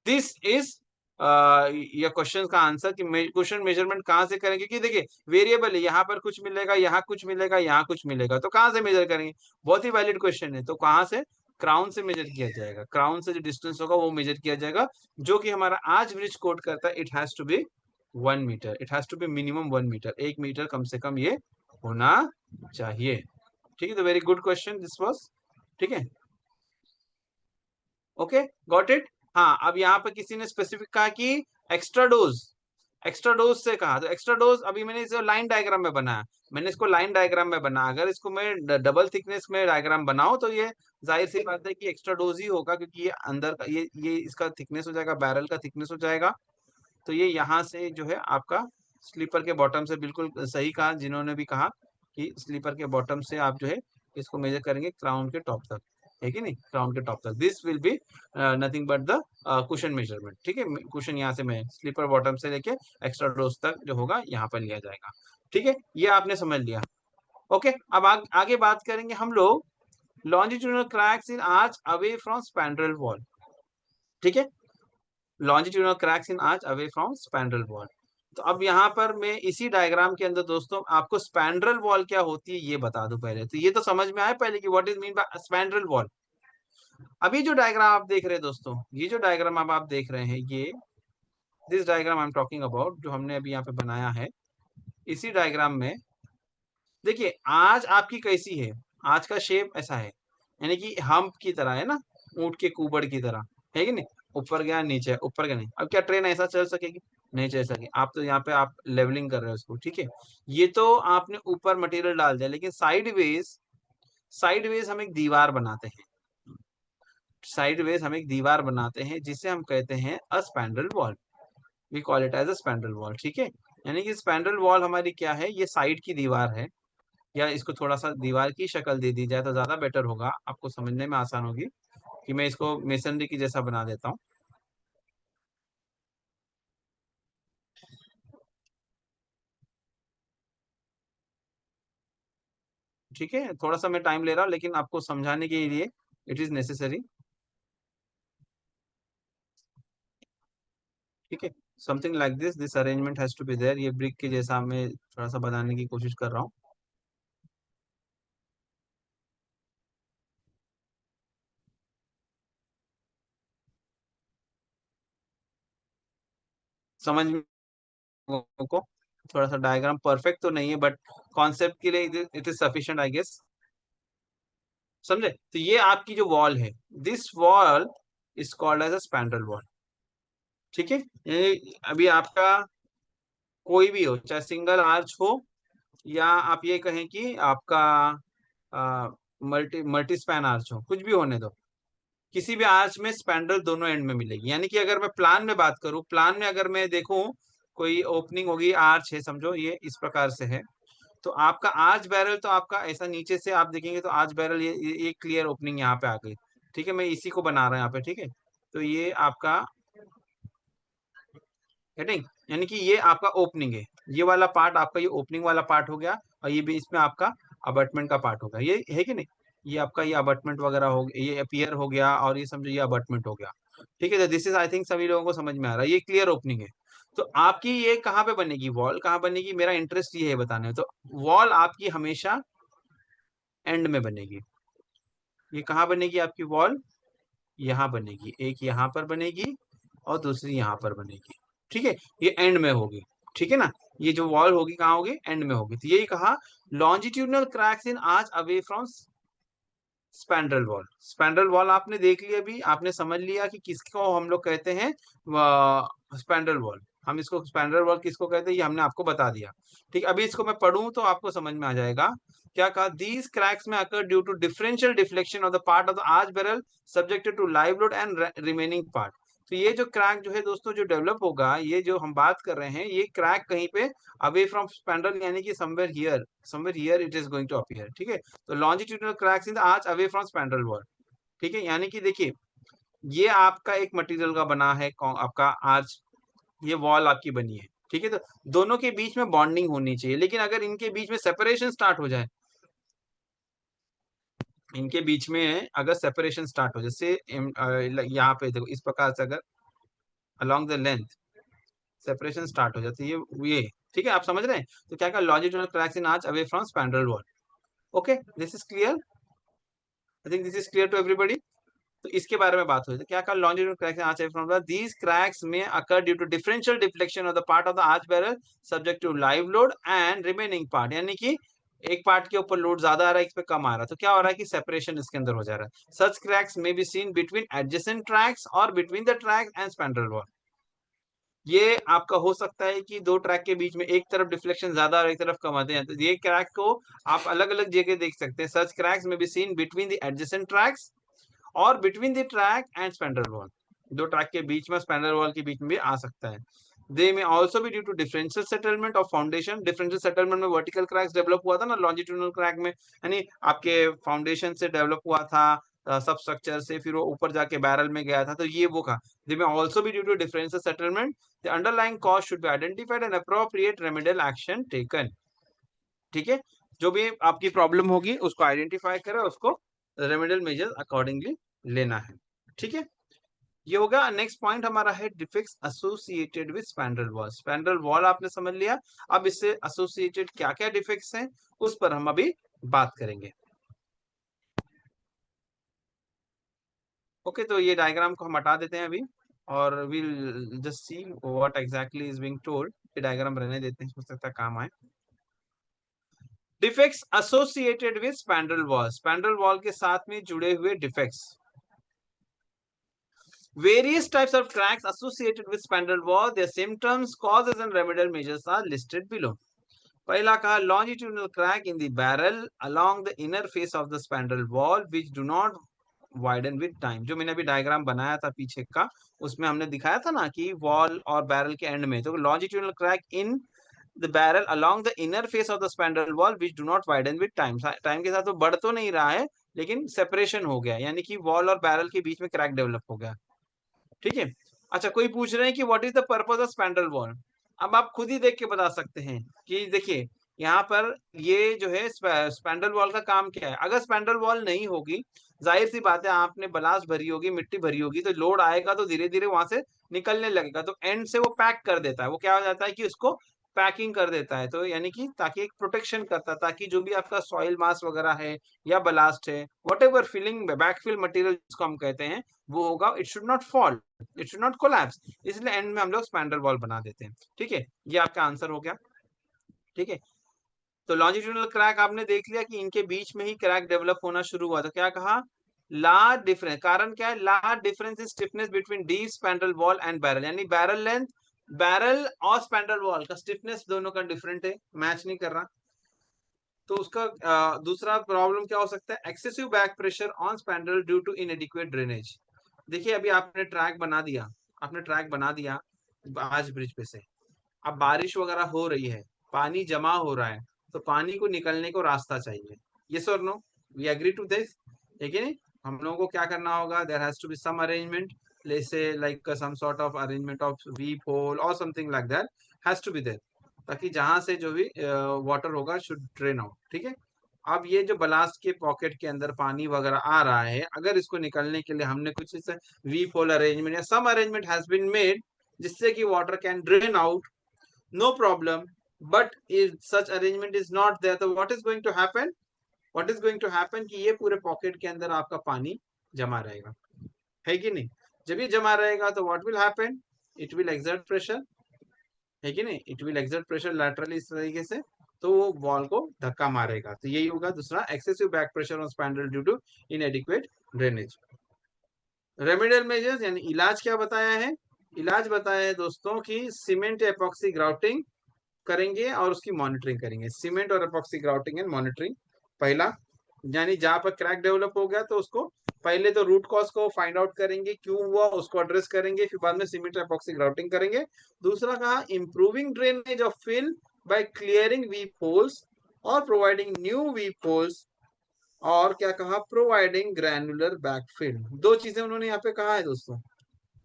दिस इज ये क्वेश्चन का आंसर कि क्वेश्चन मेजरमेंट कहाँ से करेंगे, कि देखिए वेरिएबल है, यहाँ पर कुछ मिलेगा, यहाँ कुछ मिलेगा, यहाँ कुछ मिलेगा, तो कहाँ से मेजर करेंगे? बहुत ही वैलिड क्वेश्चन है। तो कहाँ से? क्राउन से मेजर किया जाएगा, क्राउन से जो डिस्टेंस होगा वो मेजर किया जाएगा, जो कि हमारा आज ब्रिज कोड करता है, it has to be 1 metre, it has to be minimum 1 metre, 1 metre कम से कम ये होना चाहिए। ठीक है, तो very good question this was. ठीक है, ओके, गॉट इट। हाँ, अब यहाँ पे किसी ने स्पेसिफिक कहा कि एक्स्ट्रा डोज, एक्स्ट्रा डोज से कहा, तो एक्स्ट्रा डोज अभी मैंने इसे लाइन डायग्राम में बनाया, मैंने इसको लाइन डायग्राम में बना, अगर इसको मैं डबल थिकनेस में डायग्राम बनाऊं तो ये जाहिर सी बात है कि एक्स्ट्रा डोज ही होगा, क्योंकि ये अंदर का ये इसका थिकनेस हो जाएगा, बैरल का थिकनेस हो जाएगा। तो ये यहाँ से जो है आपका स्लीपर के बॉटम से, बिल्कुल सही कहा जिन्होंने भी कहा कि स्लीपर के बॉटम से आप जो है इसको मेजर करेंगे क्राउन के टॉप तक, है कि नहीं, क्राउन के टॉप तक, this will be nothing but the cushion measurement. ठीक है, कुशन यहाँ से मैं स्लीपर बॉटम से लेके एक्स्ट्रा डोज तक जो होगा यहाँ पर लिया जाएगा। ठीक है, ये आपने समझ लिया। ओके, अब आगे बात करेंगे हम लोग longitudinal cracks in arch away from spandrel wall. ठीक है, longitudinal cracks in arch away from spandrel wall. तो अब यहाँ पर मैं इसी डायग्राम के अंदर दोस्तों आपको स्पैंड्रेल वॉल क्या होती है ये बता दूं पहले, तो ये तो समझ में आया पहले कि what is mean by spandrel wall. अभी जो डायग्राम आप देख रहे हैं दोस्तों, ये जो डायग्राम अब आप देख रहे हैं, ये this diagram I am talking about, जो हमने अभी यहाँ पे बनाया है, इसी डायग्राम में देखिए आज आपकी कैसी है, आज का शेप ऐसा है, यानी कि हम्प की तरह है ना, ऊंट के कुबड़ की तरह, है कि नहीं, ऊपर गया नीचे, ऊपर गया नहीं। अब क्या ट्रेन ऐसा चल सकेगी? नहीं चल सकेगी। आप तो यहाँ पे आप लेवलिंग कर रहे हो उसको, ठीक है, ये तो आपने ऊपर मटेरियल डाल दिया, लेकिन साइडवेज हम एक दीवार बनाते हैं, साइडवेज हम एक दीवार बनाते हैं जिसे हम कहते हैं a spandrel wall, we call it as a spandrel wall. ठीक है, यानी कि स्पैंड्रेल वॉल हमारी क्या है, ये साइड की दीवार है, या इसको थोड़ा सा दीवार की शक्ल दे दी जाए तो ज्यादा बेटर होगा, आपको समझने में आसान होगी, कि मैं इसको मेसनरी की जैसा बना देता हूँ। ठीक है, थोड़ा सा मैं टाइम ले रहा हूँ लेकिन आपको समझाने के लिए इट इज नेसेसरी। ठीक है, something like this arrangement has to be there. ये ब्रिक के जैसा मैं थोड़ा सा बनाने की कोशिश कर रहा हूँ। समझ में को थोड़ा सा डायग्राम परफेक्ट तो नहीं है बट कॉन्सेप्ट के लिए it is sufficient I guess. समझे? तो ये आपकी जो वॉल है, this wall is called as a spandrel wall. ठीक है, ये अभी आपका कोई भी हो, चाहे सिंगल आर्च हो या आप ये कहें कि आपका मल्टी मल्टी स्पैन आर्च हो, कुछ भी होने दो, किसी भी आर्च में स्पैंड्रेल दोनों एंड में मिलेगी। यानी कि अगर मैं प्लान में बात करूं, प्लान में अगर मैं देखूं कोई ओपनिंग होगी, आर्च है समझो, ये इस प्रकार से है, तो आपका आर्च बैरल तो आपका ऐसा नीचे से आप देखेंगे तो आर्च बैरल ये क्लियर ओपनिंग यहाँ पे आ गई। ठीक है, मैं इसी को बना रहा हूँ यहाँ पे। ठीक है, तो ये आपका हेडिंग, यानी कि ये आपका ओपनिंग है, ये वाला पार्ट आपका, ये ओपनिंग वाला पार्ट हो गया, और ये भी इसमें आपका अबटमेंट का पार्ट होगा, ये है कि नहीं? ये आपका ये अबटमेंट वगैरह हो गया, ये अपीयर हो गया, और ये समझो ये अबटमेंट हो गया। ठीक है, तो दिस इज आई थिंक सभी लोगों को समझ में आ रहा है, ये क्लियर ओपनिंग है। तो आपकी ये कहाँ पे बनेगी वॉल, कहाँ बनेगी, मेरा इंटरेस्ट ये है बताने में। तो वॉल आपकी हमेशा एंड में बनेगी। ये कहाँ बनेगी आपकी वॉल? यहाँ बनेगी, एक यहाँ पर बनेगी और दूसरी यहाँ पर बनेगी। ठीक है, ये एंड में होगी। ठीक है ना, ये जो वॉल होगी कहाँ होगी? एंड में होगी। तो यही कहा longitudinal cracks in arch away from spandrel wall. Spandrel wall आपने देख लिया, अभी आपने समझ लिया कि किसको हम लोग कहते हैं स्पैंड्रेल वॉल। हम इसको स्पैंड्रेल वॉल किसको कहते हैं ये हमने आपको बता दिया। ठीक, अभी इसको मैं पढ़ूं तो आपको समझ में आ जाएगा। क्या कहा? दीज क्रैक्स में occur due to differential deflection of the part of the arch barrel subjected to live load and remaining part. तो ये जो क्रैक जो है दोस्तों, जो डेवलप होगा, ये जो हम बात कर रहे हैं, ये क्रैक कहीं पे अवे फ्रॉम स्पैंड्रेल, यानी कि somewhere here it is going to appear. ठीक है, तो longitudinal cracks in the arch away from spandrel wall. ठीक है, यानी कि देखिए, ये आपका एक मटेरियल का बना है आपका आर्च, ये वॉल आपकी बनी है। ठीक है, तो दोनों के बीच में बॉन्डिंग होनी चाहिए, लेकिन अगर इनके बीच में सेपरेशन स्टार्ट हो जाए, इनके बीच में अगर सेपरेशन स्टार्ट हो, जैसे यहाँ पे देखो इस प्रकार से अगर along the length separation start हो जाती है ये। ठीक है, आप समझ रहे हैं? तो क्या क्या longitudinal cracks in arch away from spandrel wall. Okay, this is clear, I think this is clear to everybody. तो इसके बारे में बात हुई, तो क्या कहा? Longitudinal cracks in arch away from these cracks में occur due to differential deflection of the part of the arch barrel subject to live load and remaining part. यानी कि एक पार्ट के ऊपर लोड ज्यादा आ रहा है, इस पे कम आ रहा है, तो क्या हो रहा है कि सेपरेशन इसके अंदर हो जा रहा है। Such cracks may be seen between adjacent tracks और between the track and spandrel wall. ये आपका हो सकता है कि दो ट्रैक के बीच में एक तरफ डिफ्लेक्शन ज्यादा और एक तरफ कम आते हैं, तो ये क्रैक को आप अलग अलग जगह देख सकते हैं। Such cracks may be seen between the adjacent tracks और between the track and spandrel wall. दो ट्रैक के बीच में, स्पैंड्रेल वॉल के बीच में भी आ सकता है। दे में ऑल्सो भी due to differential settlement of foundation. Differential settlement में वर्टिकल क्रैक्स डेवलप हुआ था ना, लॉन्जिट्यूडनल क्रैक में, यानी आपके फाउंडेशन से डेवलप हुआ था, सब स्ट्रक्चर से, फिर वो ऊपर जाके बैरल में गया था, तो ये वो का दे में ऑल्सो भी due to differential settlement the underlying cause should be identified and appropriate remedial action taken. ठीक है, जो भी आपकी प्रॉब्लम होगी उसको आइडेंटिफाई करें, उसको रेमेडियल मेजर अकॉर्डिंगली लेना है। ठीक है, ये होगा। नेक्स्ट पॉइंट हमारा है defects associated with spandrel wall. Spandrel wall आपने समझ लिया, अब इससे एसोसिएटेड क्या क्या डिफेक्ट्स हैं उस पर हम अभी बात करेंगे। ओके, तो ये डायग्राम को हम हटा देते हैं अभी, और will just see what exactly is being told. ये डायग्राम रहने देते हैं, हो सकता है काम आए। Defects associated with spandrel wall, spandrel wall के साथ में जुड़े हुए defects. Various types of cracks associated with spandrel wall, their symptoms, causes and remedial measures are listed below. पहला कहा longitudinal crack in the barrel along the inner face of the spandrel wall which do not widen with time। जो मैंने अभी diagram बनाया था पीछे का, उसमें हमने दिखाया था ना कि वॉल और बैरल के एंड में, तो longitudinal crack in the barrel along the inner face of the spandrel wall which do not widen with time। Time के साथ वो बढ़ तो नहीं रहा है, लेकिन सेपरेशन हो गया, यानी कि वॉल और बैरल के बीच में क्रैक डेवलप हो गया। ठीक है, अच्छा, कोई पूछ रहे हैं कि what is the purpose of spandrel wall. अब आप खुद ही देख के बता सकते हैं कि देखिए, यहाँ पर ये जो है स्पैंडल वॉल का काम क्या है, अगर स्पैंडल वॉल नहीं होगी, जाहिर सी बात है आपने बलास्ट भरी होगी, मिट्टी भरी होगी, तो लोड आएगा तो धीरे धीरे वहां से निकलने लगेगा, तो एंड से वो पैक कर देता है, वो क्या हो जाता है कि उसको पैकिंग कर देता है, तो यानी कि ताकि एक प्रोटेक्शन करता है, ताकि जो भी आपका सॉइल मास वगैरह है या बलास्ट है, whatever filling backfill material जिसको हम कहते हैं, वो होगा, it should not fall, it should not collapse, इसलिए एंड में हम लोग स्पैंडल वॉल बना देते हैं। ठीक है, ये आपका आंसर हो गया। ठीक है, तो लॉन्जिट्यूडनल क्रैक आपने देख लिया कि इनके बीच में ही क्रैक डेवलप होना शुरू हुआ, तो क्या कहा, लार्ज डिफरेंस, कारण क्या है, large difference in stiffness between deep spindle wall and barrel, यानी बैरल लेंथ, बैरल और स्पैंडल वॉल का स्टिफनेस दोनों का डिफरेंट है, मैच नहीं कर रहा। तो उसका दूसरा प्रॉब्लम क्या हो सकता है, excessive back pressure on spandrel due to inadequate drainage. देखिए अभी आपने ट्रैक बना दिया, आपने ट्रैक बना दिया आज ब्रिज पे से, अब बारिश वगैरह हो रही है, पानी जमा हो रहा है, तो पानी को निकलने को रास्ता चाहिए, यस और no, we agree to this, है कि नहीं। हम लोगों को क्या करना होगा, there has to be some arrangement, let's say like some sort of arrangement of weep hole और something like that has to be there, ताकि जहां से जो भी वाटर होगा शुड ड्रेन आउट। ठीक है, अब ये जो बलास्ट के पॉकेट के अंदर पानी वगैरह आ रहा है, अगर इसको निकलने के लिए हमने कुछ इस वीप होल अरेंजमेंट या सम अरेंजमेंट हैज बीन मेड जिससे कि water can drain out, no problem, but if such arrangement is not there, तो what is going to happen, what is going to happen कि ये पूरे पॉकेट के अंदर आपका पानी जमा रहेगा, है कि नहीं। जब ये जमा रहेगा तो what will happen, it will exert pressure, है कि नहीं, it will exert pressure laterally इस तरीके से, तो वो बॉल को धक्का मारेगा, तो यही होगा दूसरा, excessive back pressure on spandrel due to inadequate drainage. Remedial measures यानी इलाज क्या बताया है, इलाज बताया है दोस्तों कि सीमेंट एपॉक्सी ग्राउटिंग करेंगे और उसकी मॉनिटरिंग करेंगे, सीमेंट और एपॉक्सी ग्राउटिंग एंड मॉनिटरिंग। पहला, यानी जहां पर क्रैक डेवलप हो गया तो उसको पहले तो रूट कॉज को फाइंड आउट करेंगे, क्यों हुआ उसको एड्रेस करेंगे, फिर बाद में सीमेंट एपॉक्सी ग्राउटिंग करेंगे। दूसरा कहा, improving drainage of fill by clearing weep holes और प्रोवाइडिंग न्यू वीप होल्स, और क्या कहा, प्रोवाइडिंग ग्रैनुलर बैकफिल। दो चीजें उन्होंने यहाँ पे कहा है दोस्तों,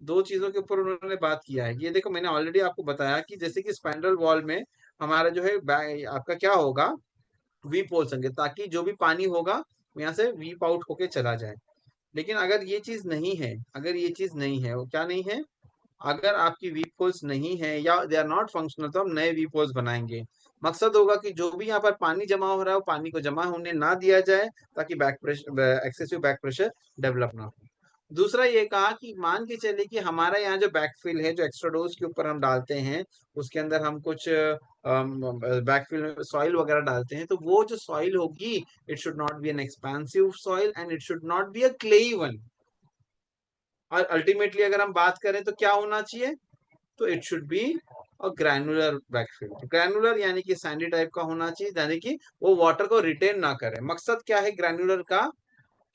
दो चीजों के ऊपर उन्होंने बात किया है। ये देखो मैंने ऑलरेडी आपको बताया कि जैसे कि स्पैंडल वॉल में हमारा जो है आपका क्या होगा, वीप होल्स होंगे, ताकि जो भी पानी होगा यहाँ से वीप आउट होके चला जाए। लेकिन अगर ये चीज नहीं है, अगर ये चीज नहीं है, वो क्या नहीं है, अगर आपकी वीप होल्स नहीं है या दे आर नॉट फंक्शनल, तो हम नए वीप होल्स बनाएंगे। मकसद होगा कि जो भी यहाँ पर पानी जमा हो रहा है वो पानी को जमा होने ना दिया जाए, ताकि back pressure, excessive back pressure develop ना हो। दूसरा ये कहा कि मान के चले कि हमारा यहाँ जो बैकफिल है, जो एक्स्ट्रा डोज के ऊपर हम डालते हैं, उसके अंदर हम कुछ बैकफिल सॉइल वगैरह डालते हैं, तो वो जो सॉइल होगी, it should not be an expansive soil and it should not be a clayey one. और अल्टीमेटली अगर हम बात करें तो क्या होना चाहिए, तो it should be a granular backfill. Granular यानी कि सैंडी टाइप का होना चाहिए, यानी कि वो वाटर को रिटेन ना करे। मकसद क्या है ग्रैनुलर का,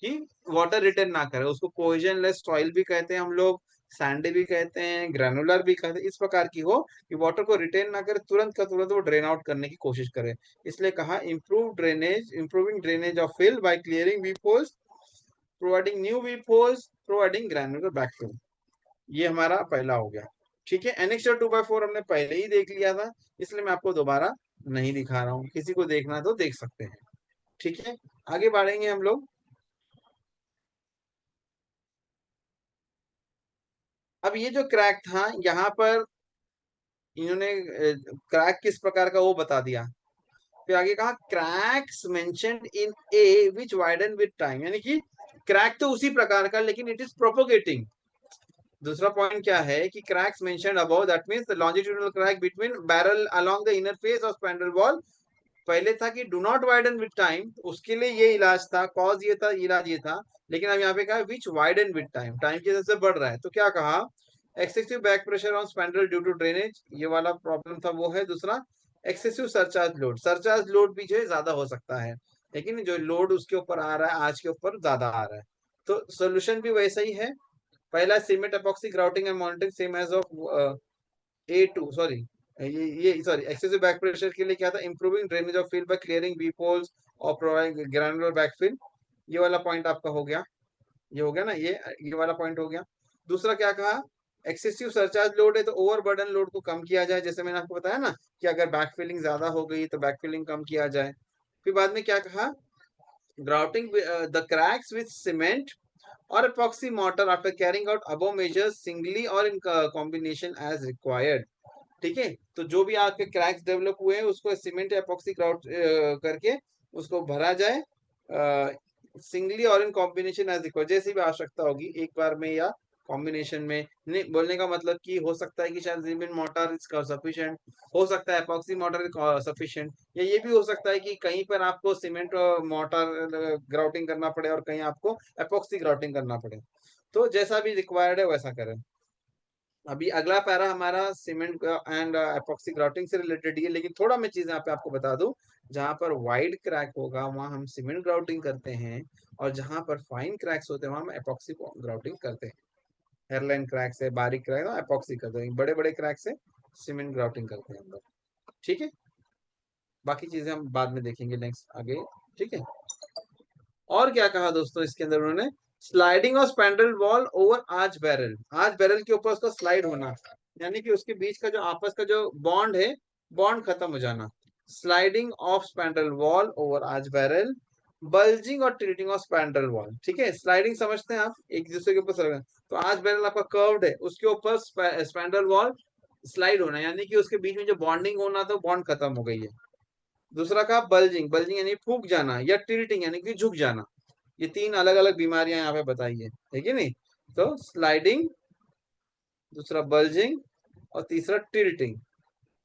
कि वाटर रिटेन ना करे, उसको कोहेजन लेस सॉइल भी कहते हैं हम लोग, सैंडी भी कहते हैं, ग्रैनुलर भी कहते हैं, इस प्रकार की हो कि वाटर को रिटेन ना करे, तुरंत का तुरंत वो ड्रेन आउट करने की कोशिश करे। इसलिए कहा, improve drainage, improving drainage of fill by clearing weep holes, providing new weep holes, providing granular backfill. ये हमारा पहला हो गया। ठीक है, एनेक्सर 2/4 हमने पहले ही देख लिया था, इसलिए मैं आपको दोबारा नहीं दिखा रहा हूँ, किसी को देखना तो देख सकते हैं। ठीक है, आगे बढ़ेंगे हम लोग। अब ये जो क्रैक था यहाँ पर इन्होंने क्रैक किस प्रकार का वो बता दिया, फिर आगे कहा, cracks mentioned in A which widen with time, यानी कि क्रैक तो उसी प्रकार का लेकिन इट इज प्रोपोगेटिंग। दूसरा पॉइंट क्या है कि cracks mentioned above, that means the longitudinal crack between barrel along the inner face of spandrel wall. पहले था कि do not widen with time, उसके लिए ये इलाज था, कॉज ये था, इलाज ये था। लेकिन अब यहाँ पे कहा which widen with time, time की वजह से बढ़ रहा है, तो क्या कहा, excessive back pressure on spandrel due to drainage, ये वाला प्रॉब्लम था वो है। दूसरा, excessive surcharge load, surcharge load भी जो है ज्यादा हो सकता है, लेकिन जो लोड उसके ऊपर आ रहा है आज के ऊपर ज्यादा आ रहा है, तो सोल्यूशन भी वैसा ही है। पहला, cement epoxy grouting and monitoring same as of A2, sorry, ये सॉरी, एक्सेसिव बैक प्रेशर के लिए क्या था, improving drainage of fill by clearing weep holes और प्रोवाइडिंग ग्रैनुलर बैकफिल। ये वाला पॉइंट आपका हो गया, ये हो गया ना, ये वाला पॉइंट हो गया। दूसरा क्या कहा, एक्सेसिव सरचार्ज लोड है तो ओवरबर्डन लोड को कम किया जाए, जैसे मैंने आपको बताया ना कि अगर बैकफिलिंग ज्यादा हो गई तो बैकफिलिंग कम किया जाए। फिर बाद में क्या कहा, grouting the cracks with cement or epoxy mortar after carrying out above measures singly or in combination as required। ठीक है, तो जो भी आपके क्रैक्स डेवलप हुए हैं उसको सीमेंट या epoxy ग्राउट करके उसको भरा जाए सिंगली और इन कॉम्बिनेशन एज रिक्वायर्ड, जैसी भी आवश्यकता होगी, एक बार में या कॉम्बिनेशन में। नहीं बोलने का मतलब कि हो सकता है कि शायद सीमेंट मोटर इसका सफिशिएंट, हो सकता है epoxy मोटर सफिशिएंट, या ये भी हो सकता है कि कहीं पर आपको सीमेंट मोटर ग्राउटिंग करना पड़े और कहीं आपको epoxy ग्राउटिंग करना पड़े। तो जैसा भी रिक्वायर्ड है वैसा करें। अभी अगला पैरा हमारा सीमेंट एंड एपॉक्सी ग्राउटिंग से रिलेटेड ही है, लेकिन थोड़ा मैं चीज यहाँ पे आपको बता दूं, जहां पर वाइड क्रैक होगा वहां हम सीमेंट ग्राउटिंग करते हैं, और जहां पर फाइन क्रैक्स होते हैं वहां हम एपॉक्सी ग्राउटिंग करते हैं। हेयरलाइन क्रैक से, बारीक क्रैक है एपॉक्सी करते हैं, बड़े बड़े क्रैक से सीमेंट ग्राउटिंग करते हैं हम लोग। ठीक है, बाकी चीजें हम बाद में देखेंगे नेक्स्ट आगे। ठीक है, और क्या कहा दोस्तों इसके अंदर उन्होंने, sliding of spandrel wall over arch barrel, arch barrel के ऊपर उसका स्लाइड होना, यानी कि उसके बीच का जो आपस का जो बॉन्ड है, बॉन्ड खत्म हो जाना। Sliding of spandrel wall over arch barrel, bulging और टिल्टिंग ऑफ स्पैंडल वॉल। ठीक है, स्लाइडिंग समझते हैं आप, एक दूसरे के ऊपर सर, तो आर्च बैरल आपका कर्व्ड है, उसके ऊपर स्पैंडल वॉल स्लाइड होना, यानी कि उसके बीच में जो बॉन्डिंग होना था बॉन्ड खत्म हो गई है। दूसरा कहा बल्जिंग, बल्जिंग यानी फूक जाना, या टिल्टिंग यानी कि झुक जाना। ये तीन अलग अलग बीमारियां यहाँ पे बताई है, ठीक है नहीं। तो स्लाइडिंग, दूसरा बल्जिंग, और तीसरा टिल्टिंग।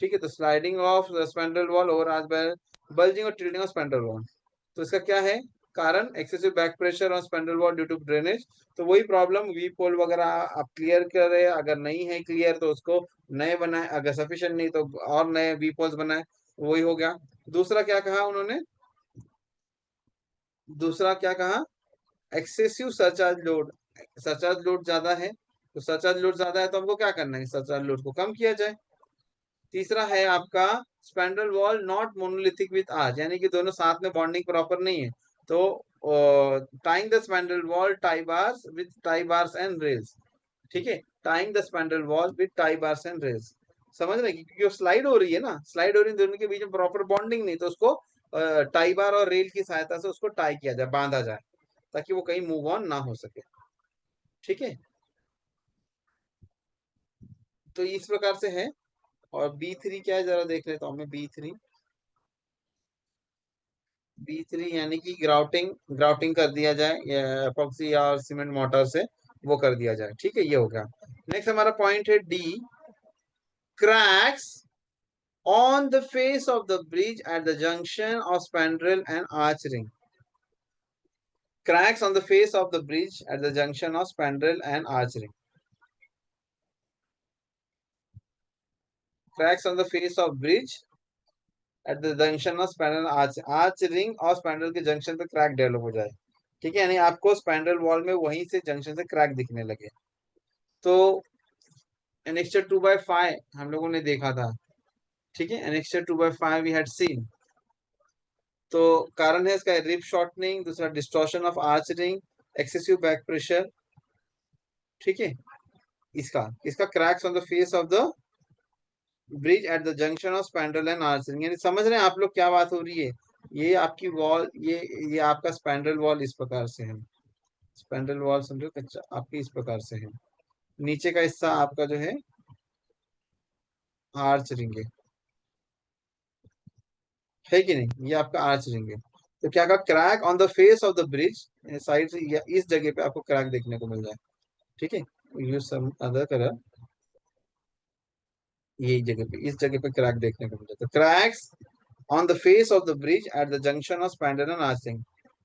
ठीक है, तो sliding of spandrel wall over arch bulging और टिल्टिंग ऑफ स्पैंडल वॉल। तो इसका क्या है कारण, excessive back pressure on spandrel wall due to drainage. तो वही प्रॉब्लम, वी पोल वगैरह आप क्लियर करें, अगर नहीं है क्लियर तो उसको नए बनाए, अगर सफिशिएंट नहीं तो और नए वी पोल्स बनाए, वही हो गया। दूसरा क्या कहा उन्होंने, दूसरा क्या कहा, excessive surcharge load, surcharge load ज्यादा है, तो सरचार्ज लोड ज्यादा है तो हमको क्या करना है, सरचार्ज लोड को कम किया जाए। तीसरा है आपका spindle wall not monolithic with arch, यानी कि दोनों साथ में बॉन्डिंग प्रॉपर नहीं है, तो tying the spindle wall tie bars with tie bars and rails. ठीक है, tying the spindle wall with tie bars and rails, समझ रहे हैं, क्योंकि स्लाइड हो रही है ना, स्लाइड हो रही है, दोनों के बीच में प्रॉपर बॉन्डिंग नहीं, तो उसको टाई बार और रेल की सहायता से उसको टाई किया जाए, बांधा जाए, ताकि वो कहीं मूव ऑन ना हो सके। ठीक है, तो इस प्रकार से है। और बी थ्री क्या है जरा देख लेता हूँ मैं, बी थ्री, बी थ्री यानी कि ग्राउटिंग, ग्राउटिंग कर दिया जाए एपॉक्सी या सीमेंट मोटर से, वो कर दिया जाए। ठीक है, ये हो गया। नेक्स्ट हमारा पॉइंट है D, cracks on the face of the bridge at the junction of spandrel and arch ring. Cracks on the face of the bridge at the junction of spandrel and arch ring, cracks on the face of bridge at the junction of spandrel arch, arch ring और spandrel के junction पे crack develop हो जाए। ठीक है, यानी आपको spindle wall में वहीं से जंक्शन से क्रैक दिखने लगे। तो एनेक्स्चर 2/5 हम लोगों ने देखा था। ठीक है, एनेक्स्चर 2/5 वी हैड सीन। तो कारण है इसका रिप शॉर्टनिंग, दूसरा distortion of arch ring, excessive back pressure. ठीक है, इसका इसका cracks on the face of the bridge at the junction of spindle and arch ring, यानी समझ रहे हैं आप लोग क्या बात हो रही है। ये आपकी वॉल, ये आपका स्पैंडल वॉल इस प्रकार से है, स्पैंडल वॉल समझो कच्चा आपकी इस प्रकार से है, नीचे का हिस्सा आपका जो है आर्च रिंग है कि नहीं, ये आपका आर्च रिंग है। तो क्या कहा, crack on the face of the bridge, side से या इस जगह पे आपको क्रैक देखने को मिल जाए। ठीक है, यूज सम अदर कलर, यही जगह पे, इस जगह पे क्रैक देखने को मिल जाता है, cracks on the face of the bridge at the junction of spindle and arch ring.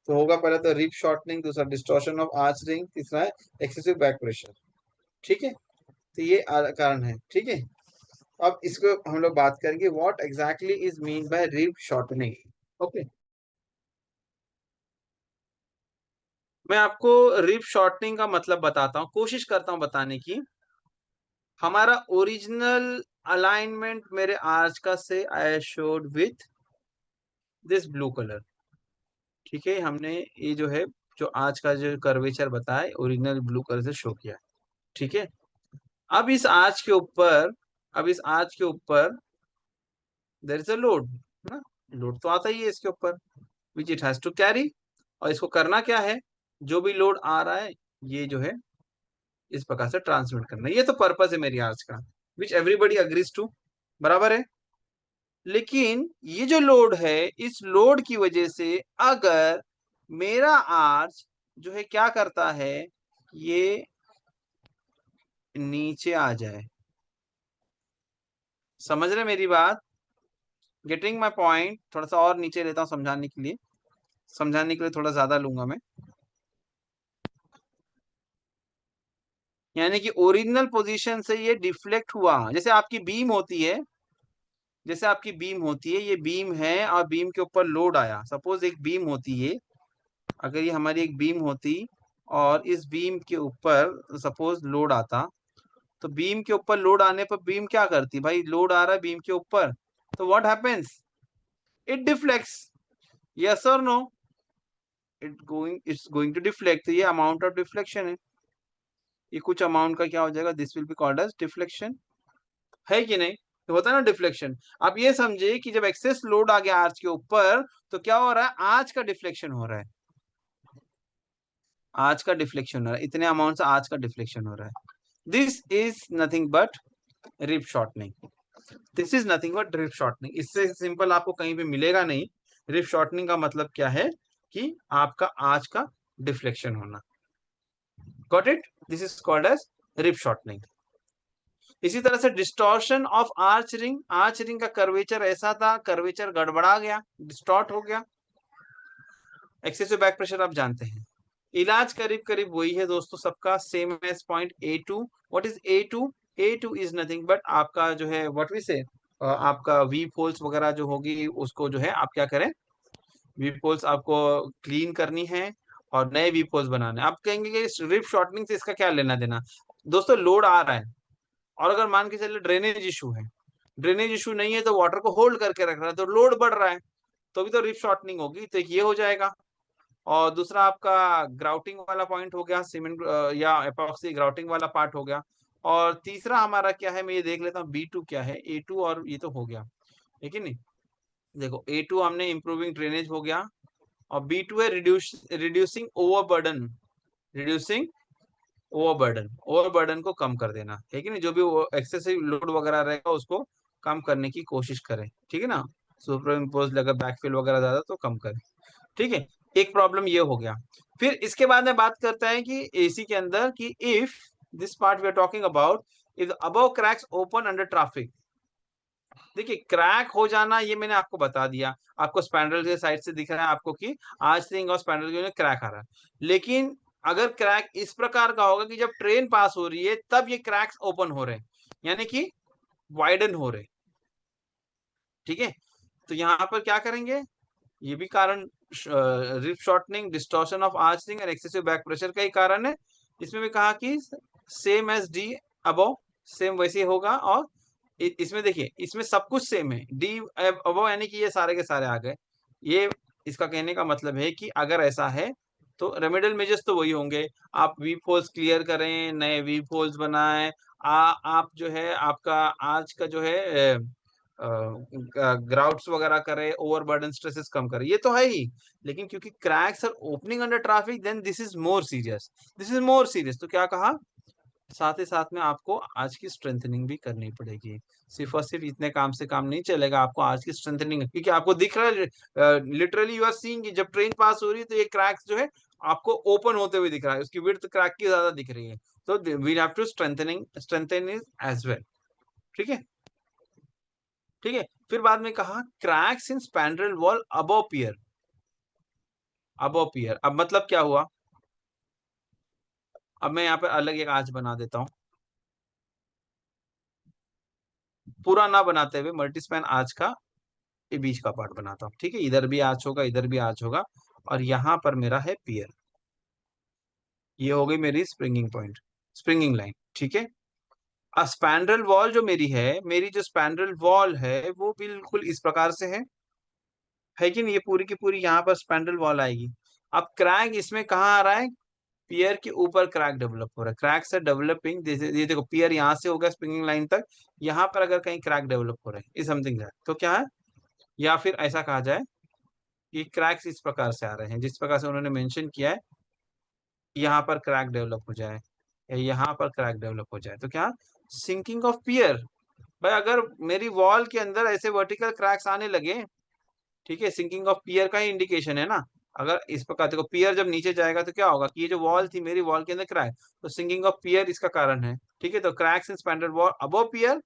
तो होगा पहले तो रिप शॉर्टनिंग, दूसरा डिस्टॉर्शन ऑफ आर्च रिंग, तीसरा है एक्सेसिव बैक प्रेशर। ठीक है, तो ये कारण है। ठीक है, अब इसको हम लोग बात करेंगे, what exactly is mean by rib shortening. Okay, मैं आपको रिप शॉर्टनिंग का मतलब बताता हूँ, कोशिश करता हूँ बताने की। हमारा ओरिजिनल अलाइनमेंट मेरे आर्च का से I showed with this blue colour. ठीक है, हमने ये जो है, जो आज का जो कर्वेचर बताया ओरिजिनल ब्लू कलर से शो किया। ठीक है, अब इस आर्च के ऊपर, अब इस आर्च के ऊपर देयर इज अ लोड ना, लोड तो आता ही है इसके ऊपर, which it has to carry. और इसको करना क्या है, जो भी लोड आ रहा है ये जो है इस प्रकार से ट्रांसमिट करना, ये तो पर्पस है मेरी आर्च का, विच एवरीबडी अग्रीज टू, बराबर है। लेकिन ये जो लोड है, इस लोड की वजह से अगर मेरा आर्च जो है क्या करता है, ये नीचे आ जाए, समझ रहे मेरी बात, गेटिंग माई पॉइंट, थोड़ा सा और नीचे लेता हूं समझाने के लिए, समझाने के लिए थोड़ा ज्यादा लूंगा मैं। यानी कि ओरिजिनल पोजीशन से ये डिफ्लेक्ट हुआ, जैसे आपकी बीम होती है, जैसे आपकी बीम होती है, ये बीम है और बीम के ऊपर लोड आया, सपोज एक बीम होती है, अगर ये हमारी एक बीम होती और इस बीम के ऊपर सपोज लोड आता, तो बीम के ऊपर लोड आने पर बीम क्या करती, भाई लोड आ रहा है बीम के ऊपर, तो what happens, it deflects, yes और no, it's going to deflect, तो ये अमाउंट ऑफ डिफ्लेक्शन है, ये कुछ अमाउंट का क्या हो जाएगा, this will be called as deflection, है कि नहीं, तो होता है ना डिफ्लेक्शन। आप ये समझे कि जब एक्सेस लोड आ गया आर्च के ऊपर, तो क्या हो रहा है, आर्च का डिफ्लेक्शन हो रहा है, आज का डिफ्लेक्शन हो रहा है, इतने अमाउंट से आज का डिफ्लेक्शन हो रहा है, this is nothing but rib shortening, this is nothing but rib shortening, इससे सिंपल आपको कहीं पे मिलेगा नहीं। रिप शॉर्टनिंग का मतलब क्या है, कि आपका आज का डिफ्लेक्शन होना, got it, this is called as rib shortening. इसी तरह से distortion of arch ring, arch ring का कर्वेचर ऐसा था, कर्वेचर गड़बड़ा गया, डिस्टॉर्ट हो गया, एक्सेसिव बैक प्रेशर आप जानते हैं। इलाज करीब करीब वही है दोस्तों सबका, same as point A2। What is A2, A2 is nothing but आपका जो है व्हाट वी से, आपका वी पोल्स वगैरह जो होगी उसको जो है आप क्या करें, वी पोल्स आपको क्लीन करनी है और नए वी पोल्स बनाने। आप कहेंगे कि रिप शॉर्टनिंग से इसका क्या लेना देना, दोस्तों लोड आ रहा है और अगर मान के चले ड्रेनेज इशू है, ड्रेनेज इशू नहीं है तो वाटर को होल्ड करके रख रहा है, तो लोड बढ़ रहा है, तो भी तो रिप शॉर्टनिंग होगी, तो ये हो जाएगा। और दूसरा आपका ग्राउटिंग वाला पॉइंट हो गया, सीमेंट या एपॉक्सी ग्राउटिंग वाला पार्ट हो गया। और तीसरा हमारा क्या है, मैं ये देख लेता हूँ B2 क्या है, A2 और ये तो हो गया, ठीक है नहीं, देखो A2 हमने इंप्रूविंग ड्रेनेज हो गया, और B2 है reducing overburden, reducing overburden, overburden को कम कर देना, ठीक है नहीं, जो भी एक्सेसिव लोड वगैरह रहेगा उसको कम करने की कोशिश करें, ठीक है ना, सुपर इम्पोज लगा बैकफिल वगैरह ज्यादा तो कम करें, ठीक है। एक प्रॉब्लम ये हो गया। फिर इसके बाद में बात करता है कि एसी के अंदर कि if this part we are talking about, if above cracks open under traffic, देखिए क्रैक हो जाना ये मैंने आपको बता दिया, आपको स्पैंडल के साइड से दिख रहा है आपको कि आज रिंग और स्पैंडल के क्रैक आ रहा है, लेकिन अगर क्रैक इस प्रकार का होगा कि जब ट्रेन पास हो रही है तब ये क्रैक्स ओपन हो रहे हैं, यानी कि वाइडन हो रहे, ठीक है। तो यहाँ पर क्या करेंगे, ये भी कारण rib shortening, distortion of arching और एक्सेसिव बैक प्रेशर का ही कारण है। इसमें भी कहा कि same as the above, same वैसे होगा, और इसमें देखिए इसमें सब कुछ सेम है, डी अबव यानी कि ये सारे के सारे आ गए, ये इसका कहने का मतलब है कि अगर ऐसा है तो रेमेडियल मेजर्स तो वही होंगे, आप वीप होल्स क्लियर करें, नए वीप होल्स बनाएं, आप जो है आपका आज का जो है ग्राउट्स वगैरह करे, ओवरबर्डन स्ट्रेसेस कम करे, ये तो है ही, लेकिन क्योंकि cracks are opening under traffic then this is more serious, this is more serious, तो क्या कहा, साथ ही साथ में आपको आज की स्ट्रेंथनिंग भी करनी पड़ेगी, सिर्फ और सिर्फ इतने काम से काम नहीं चलेगा, आपको आज की स्ट्रेंथनिंग, क्योंकि आपको दिख रहा है लिटरली यू आर सीइंग कि जब ट्रेन पास हो रही है तो ये क्रैक्स जो है आपको ओपन होते हुए दिख रहा है, उसकी विड्थ क्रैक की ज्यादा दिख रही है, तो we have to strengthen it as well, ठीक है, ठीक है। फिर बाद में कहा cracks in spandrel wall above pier, above pier, अब मतलब क्या हुआ, अब मैं यहाँ पे अलग एक आंच बना देता हूँ, पूरा ना बनाते हुए मल्टीस्पैन आंच का ये बीच का पार्ट बनाता हूँ, ठीक है, इधर भी आंच होगा, इधर भी आंच होगा, और यहाँ पर मेरा है पियर, ये हो गई मेरी स्प्रिंगिंग पॉइंट, स्प्रिंगिंग लाइन, ठीक है। स्पैंड्रेल वॉल जो मेरी है, मेरी जो स्पैंड्रेल वॉल है वो बिल्कुल इस प्रकार से है कि नहीं, ये पूरी की पूरी यहाँ पर स्पैंड्रेल वॉल आएगी। अब क्रैक इसमें कहाँ आ रहा है, पियर के ऊपर क्रैक डेवलप हो रहा है, क्रैक से डेवलपिंग, ये देखो पियर यहाँ से होगा स्प्रिंगिंग लाइन तक, यहाँ पर अगर कहीं क्रैक डेवलप हो रहा है इज समथिंग दैट, तो क्या है, या फिर ऐसा कहा जाए कि क्रैक्स इस प्रकार से आ रहे हैं जिस प्रकार से उन्होंने मेंशन किया है, यहाँ पर क्रैक डेवलप हो जाए या यहाँ पर क्रैक डेवलप हो जाए, तो क्या, सिंकिंग ऑफ पियर। भाई अगर मेरी वॉल के अंदर ऐसे वर्टिकल क्रैक्स आने लगे, ठीक है, सिंकिंग ऑफ पियर का ही इंडिकेशन है ना। अगर इस प्रकार देखो पियर जब नीचे जाएगा तो क्या होगा कि ये जो वॉल थी मेरी वॉल के अंदर क्रैक, तो सिंकिंग ऑफ पियर इसका कारण है, ठीक है। तो cracks in spandrel wall above pier,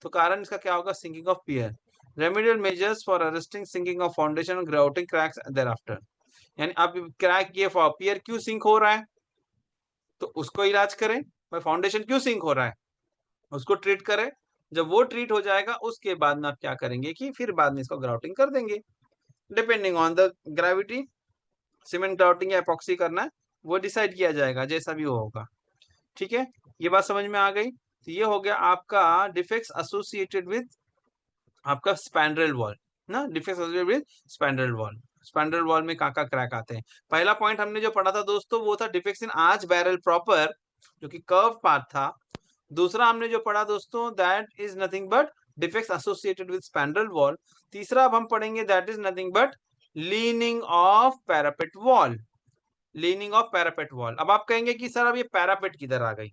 तो कारण इसका क्या होगा, sinking of pier. Remedial measures for arresting sinking of foundation और ग्राउटिंग क्रैक्स देयर आफ्टर, यानी अब क्रैक ये पियर क्यों सिंक हो रहा है तो उसको इलाज करें। भाई फाउंडेशन क्यों सिंक हो रहा है उसको ट्रीट करें। जब वो ट्रीट हो जाएगा उसके बाद में आप क्या करेंगे कि फिर बाद में इसको ग्राउटिंग कर देंगे, depending on the gravity. Cement grouting या एपॉक्सी करना है वो डिसाइड किया जाएगा जैसा भी वो होगा, ठीक है। ये बात समझ में आ गई। तो ये हो गया आपका डिफेक्ट्स एसोसिएटेड विद आपका स्पैंड्रेल वॉल ना, defects associated with spandrel wall. Spandrel wall में कहाँ क्रैक आते हैं। पहला पॉइंट हमने जो पढ़ा था दोस्तों वो था defects in arch barrel proper, जो कि कर्व पार्ट था। दूसरा हमने जो पढ़ा दोस्तों that is nothing but defects associated with spandrel wall. तीसरा अब हम पढ़ेंगे that is nothing but leaning of parapet wall, leaning of parapet wall. अब आप कहेंगे कि सर अब ये पैरापेट किधर आ गई,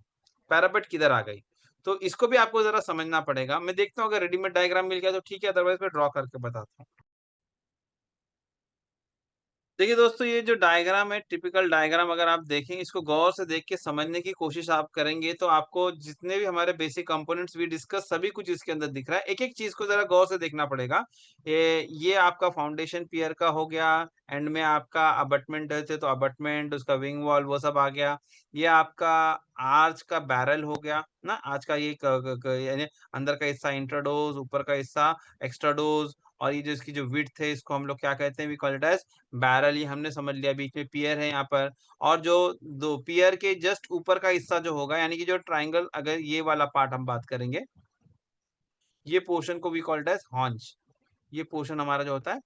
पैरापेट किधर आ गई, तो इसको भी आपको जरा समझना पड़ेगा। मैं देखता हूँ अगर रेडीमेड डायग्राम मिल गया तो ठीक है, अदरवाइज मैं ड्रॉ करके बताता हूँ। देखिए दोस्तों ये जो डायग्राम है टिपिकल डायग्राम, अगर आप देखें इसको गौर से देख के समझने की कोशिश आप करेंगे तो आपको जितने भी हमारे बेसिक कंपोनेंट्स भी डिस्कस सभी कुछ इसके अंदर दिख रहा है। एक एक चीज को जरा गौर से देखना पड़ेगा। ये आपका फाउंडेशन पियर का हो गया, एंड में आपका अबटमेंट थे तो अबटमेंट उसका विंग वॉल वो सब आ गया। ये आपका आर्च का बैरल हो गया ना, आर्च का ये यानी अंदर का हिस्सा इंट्राडोज, ऊपर का हिस्सा एक्स्ट्राडोज, और ये जो इसकी जो विड्थ है इसको हम लोग क्या कहते हैं, we call it as barrel. ये हमने समझ लिया, बीच में पियर है यहाँ पर। और जो दो पियर के जस्ट ऊपर का हिस्सा जो होगा यानी कि जो ट्राइंगल, अगर ये वाला पार्ट हम बात करेंगे, ये पोर्शन को वी कॉल इट एज हॉन्च। ये पोर्शन हमारा जो होता है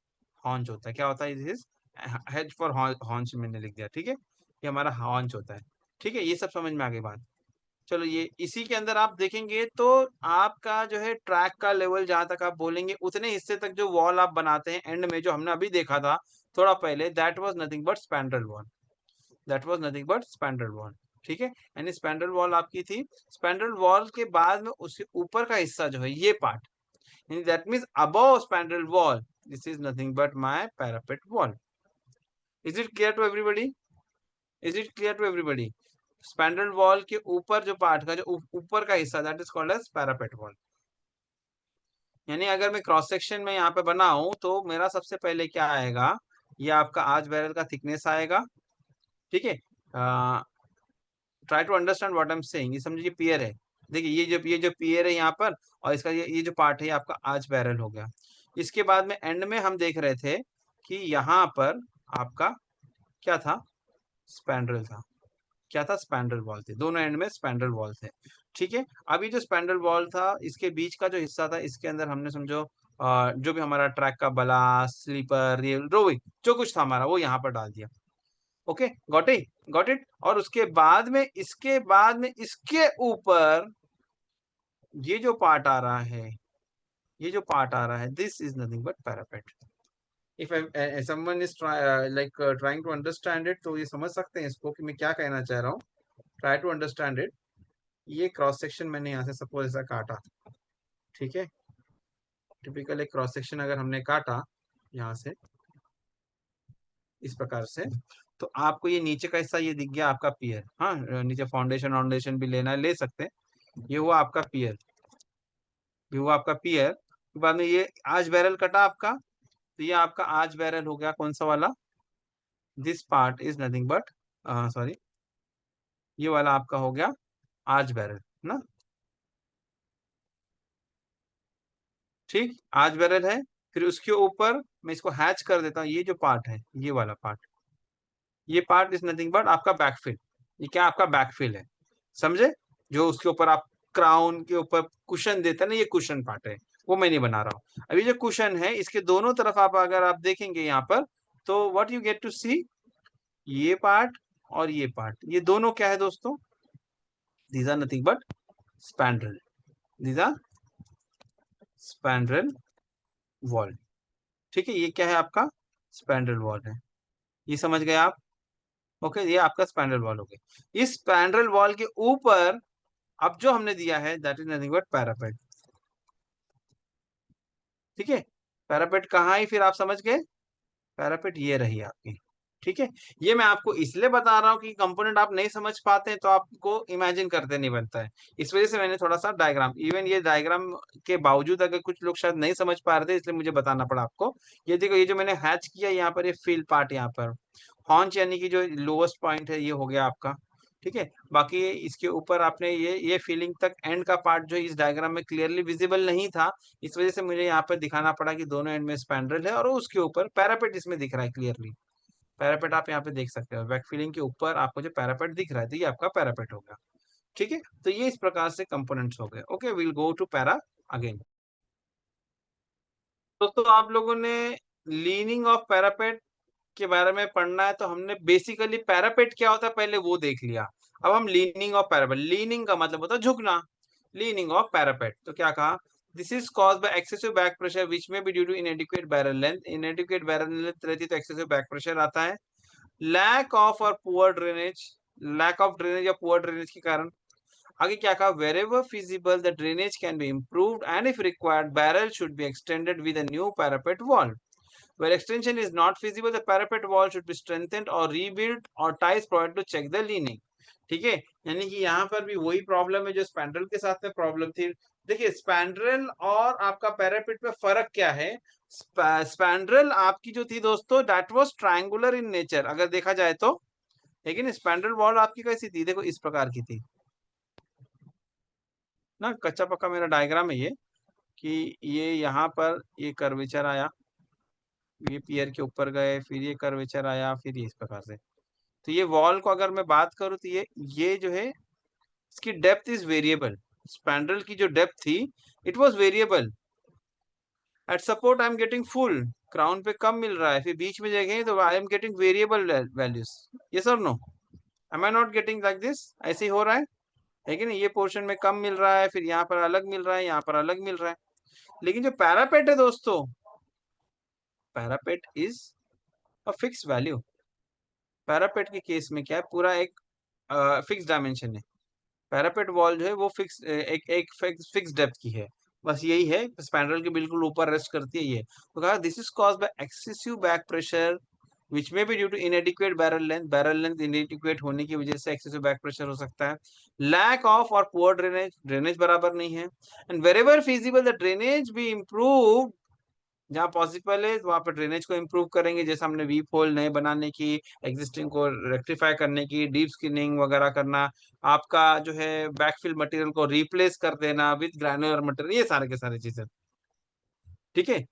हॉन्च होता है। क्या होता है, दिस इज हेड फॉर हॉन्च मैंने लिख दिया, ठीक है। ये हमारा हॉन्च होता है, ठीक है। ये सब समझ में आ गई बात। चलो ये इसी के अंदर आप देखेंगे तो आपका जो है ट्रैक का लेवल जहां तक आप बोलेंगे उतने हिस्से तक जो वॉल आप बनाते हैं एंड में, जो हमने अभी देखा था थोड़ा पहले, that was nothing but spandrel wall, that was nothing but spandrel wall, ठीक है। यानी स्पैंड्रेल वॉल आपकी थी। स्पैंड्रेल वॉल के बाद में उसके ऊपर का हिस्सा जो है ये पार्ट, यानी that means above spandrel wall, this is nothing but my parapet wall. Is it clear to everybody, is it clear to everybody. Spandrel wall के ऊपर जो पार्ट का जो ऊपर का हिस्सा, that is called as parapet wall. यानी अगर मैं क्रॉस सेक्शन में यहाँ पे बनाऊं तो मेरा सबसे पहले क्या आएगा, ये आपका आर्च बैरल का थिकनेस आएगा, ठीक है। Try to understand what I am saying. ये समझिए पियर है, देखिए ये जो पियर है यहाँ पर, और इसका ये जो पार्ट है आपका आर्च बैरल हो गया। इसके बाद में एंड में हम देख रहे थे कि यहाँ पर आपका क्या था, स्पैंड्रेल था। क्या था, स्पैंड्रेल वॉल थे, दोनों एंड में स्पैंड्रेल वॉल थे, ठीक है। अभी जो स्पैंड्रेल वॉल था इसके बीच का जो हिस्सा था इसके अंदर हमने समझो जो भी हमारा ट्रैक का बला, स्लीपर, रेल, रोविंग जो कुछ था हमारा वो यहाँ पर डाल दिया। Okay, got it, got it. और उसके बाद में इसके ऊपर ये जो पार्ट आ रहा है, ये जो पार्ट आ रहा है, this is nothing but parapet. If someone is like trying to understand it, तो ये समझ सकते हैं इसको कि मैं क्या कहना चाह रहा हूँ। Try to understand it. ये क्रॉस सेक्शन मैंने यहाँ से सपोज ऐसा काटा, ठीक है। टिपिकल एक क्रॉस सेक्शन अगर हमने काटा यहाँ से इस प्रकार से, तो आपको ये नीचे का हिस्सा ये दिख गया आपका पियर। हाँ, नीचे फाउंडेशन वाउंडेशन भी लेना है ले सकते हैं। ये हुआ आपका पियर, ये हुआ आपका पियर। बाद में ये आर्च बैरल कटा आपका, तो ये आपका आर्च बैरल हो गया कौन सा वाला, this part is nothing but sorry, ये वाला आपका हो गया आर्च बैरल ना, ठीक। आर्च बैरल है। फिर उसके ऊपर मैं इसको हैच कर देता हूँ, ये जो पार्ट है ये वाला पार्ट, ये पार्ट इज नथिंग बट आपका बैकफिल। ये क्या आपका बैकफिल है, समझे। जो उसके ऊपर आप क्राउन के ऊपर कुशन देते हैं ना, ये कुशन पार्ट है, वो मैं नहीं बना रहा हूँ। अभी जो कुशन है इसके दोनों तरफ आप अगर आप देखेंगे यहाँ पर, तो व्हाट यू गेट टू सी, ये पार्ट और ये पार्ट, ये दोनों क्या है दोस्तों? These are nothing but spandrel, these are spandrel wall. ठीक है, ये क्या है आपका? स्पैंड्रेल वॉल है, ये समझ गए आप? ओके, ये आपका स्पैंड्रेल वॉल हो गया। इस स्पैंड्रेल वॉल के ऊपर अब जो हमने दिया है that is nothing but parapet. ठीक है, पैरापेट कहाँ है फिर आप समझ गए? पैरापेट ये रही आपकी। ठीक है, ये मैं आपको इसलिए बता रहा हूँ कि कंपोनेंट आप नहीं समझ पाते हैं तो आपको इमेजिन करते नहीं बनता है, इस वजह से मैंने थोड़ा सा डायग्राम, इवन ये डायग्राम के बावजूद अगर कुछ लोग शायद नहीं समझ पा रहे थे इसलिए मुझे बताना पड़ा आपको। ये देखो, ये जो मैंने हैच किया यहाँ पर, ये फील पार्ट, यहाँ पर हॉन्च यानी कि जो लोएस्ट पॉइंट है ये हो गया आपका। ठीक है, बाकी इसके ऊपर आपने ये फीलिंग तक एंड का पार्ट जो इस डायग्राम में क्लियरली विजिबल नहीं था, इस वजह से मुझे यहाँ पर दिखाना पड़ा कि दोनों एंड में स्पैंड्रेल है और उसके ऊपर पैरापेट इसमें दिख रहा है क्लियरली। पैरापेट आप यहाँ पे देख सकते हो, बैक फीलिंग के ऊपर आपको जो पैरापेट दिख रहा है तो ये आपका पैरापेट होगा। ठीक है, तो ये इस प्रकार से कंपोनेंट्स हो गए। Okay, will go to para again. तो आप लोगों ने लीनिंग ऑफ पैरापेट के बारे में पढ़ना है, तो हमने बेसिकली पैरापेट क्या होता है पहले वो देख लिया। अब हम लीनिंग ऑफ पैरापेट, लीनिंग का मतलब होता है झुकना, लीनिंग ऑफ पैरापेट तो क्या कहा? This is caused by excessive back pressure which may be due to inadequate barrel length. Inadequate barrel length रहती तो एक्सेसिव बैक प्रेशर आता है। लैक ऑफ और poor drainage, lack of drainage या poor drainage के कारण। आगे क्या कहा? wherever feasible the drainage can be improved and if required barrel should be extended with a new parapet wall. Where extension is not feasible the parapet wall should be strengthened or rebuilt or ties provided to check the leaning. ठीक है, यानी कि यहाँ पर भी वही problem है जो स्पैंड्रेल के साथ में प्रॉब्लम थी। देखिए, स्पैंड्रेल और आपका पैरापेट में फर्क क्या है? स्पैंड्रेल आपकी जो थी दोस्तों that was triangular in nature अगर देखा जाए तो, लेकिन स्पैंड्रेल वॉल आपकी कैसी थी? देखो इस प्रकार की थी ना, कच्चा पक्का मेरा डायग्राम है ये, कि ये यहाँ पर ये कर्वेचर आया, ये पियर के ऊपर गए, फिर ये कर्वेचर आया, फिर ये इस प्रकार से। तो ये वॉल को अगर मैं बात करूँ तो ये जो है इसकी डेप्थ इज वेरिएबल। स्पैंड्रेल की जो डेप्थ थी it was variable. Eight support I am getting full, crown पे कम मिल रहा है, फिर बीच में जगह तो I am getting variable values. Yes और no? Am I not getting like this? ऐसे ही हो रहा है कि नहीं? ये पोर्शन में कम मिल रहा है, फिर यहाँ पर अलग मिल रहा है, यहाँ पर अलग मिल रहा है। लेकिन जो पैरापेट है दोस्तों, parapet is a fix value. Parapet के केस में क्या है, पूरा एक फिक्स डायमेंशन है। पैरापेट वॉल जो है वो एक फिक्स डेप्थ की है, बस यही है। स्पैंड्रेल के बिल्कुल ऊपर रेस्ट करती है ये। तो कहा this is caused by excessive back pressure which may be due to inadequate barrel length inadequate होने की वजह से excessive back pressure हो सकता है। lack of और poor drainage बराबर नहीं है। and wherever feasible the drainage be improved, जहाँ पॉसिबल है वहां पर ड्रेनेज को इम्प्रूव करेंगे, जैसे हमने वीप होल नए बनाने की, एग्जिस्टिंग को रेक्टिफाई करने की, डीप स्किनिंग वगैरह करना, आपका जो है बैकफिल मटेरियल को रिप्लेस कर देना विद ग्रैनुलर मटेरियल, ये सारे के सारे चीजें। ठीक है,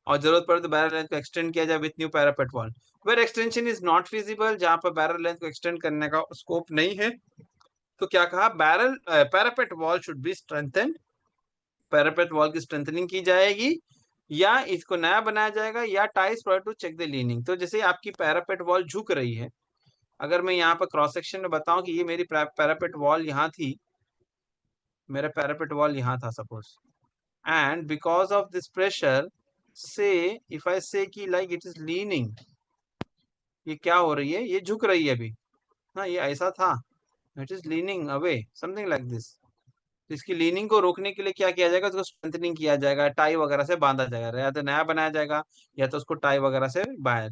और जरूरत पड़े तो बैरल लेंथ को एक्सटेंड किया जाए with new parapet wall. Where extension is not feasible, जहां पर बैरल लेंथ को एक्सटेंड करने का स्कोप नहीं है, तो क्या कहा? Parapet wall should be strengthened, parapet wall की स्ट्रेंथनिंग की जाएगी या इसको नया बनाया जाएगा या ties provide to check the leaning. तो जैसे आपकी पैरापेट वॉल झुक रही है, अगर मैं यहाँ पर क्रॉस सेक्शन में बताऊं कि ये मेरी पैरापेट वॉल यहाँ थी, मेरा पैरापेट वॉल यहाँ था suppose, and because of this pressure से इफ आई से कि लाइक इट इज लीनिंग, ये क्या हो रही है? ये झुक रही है अभी। हाँ, ये ऐसा था, it is leaning away something like this. तो इसकी लीनिंग को रोकने के लिए क्या किया जाएगा? उसको स्ट्रेंथनिंग किया जाएगा, टाई वगैरह से बांधा जाएगा, या तो नया बनाया जाएगा या तो उसको टाई वगैरह से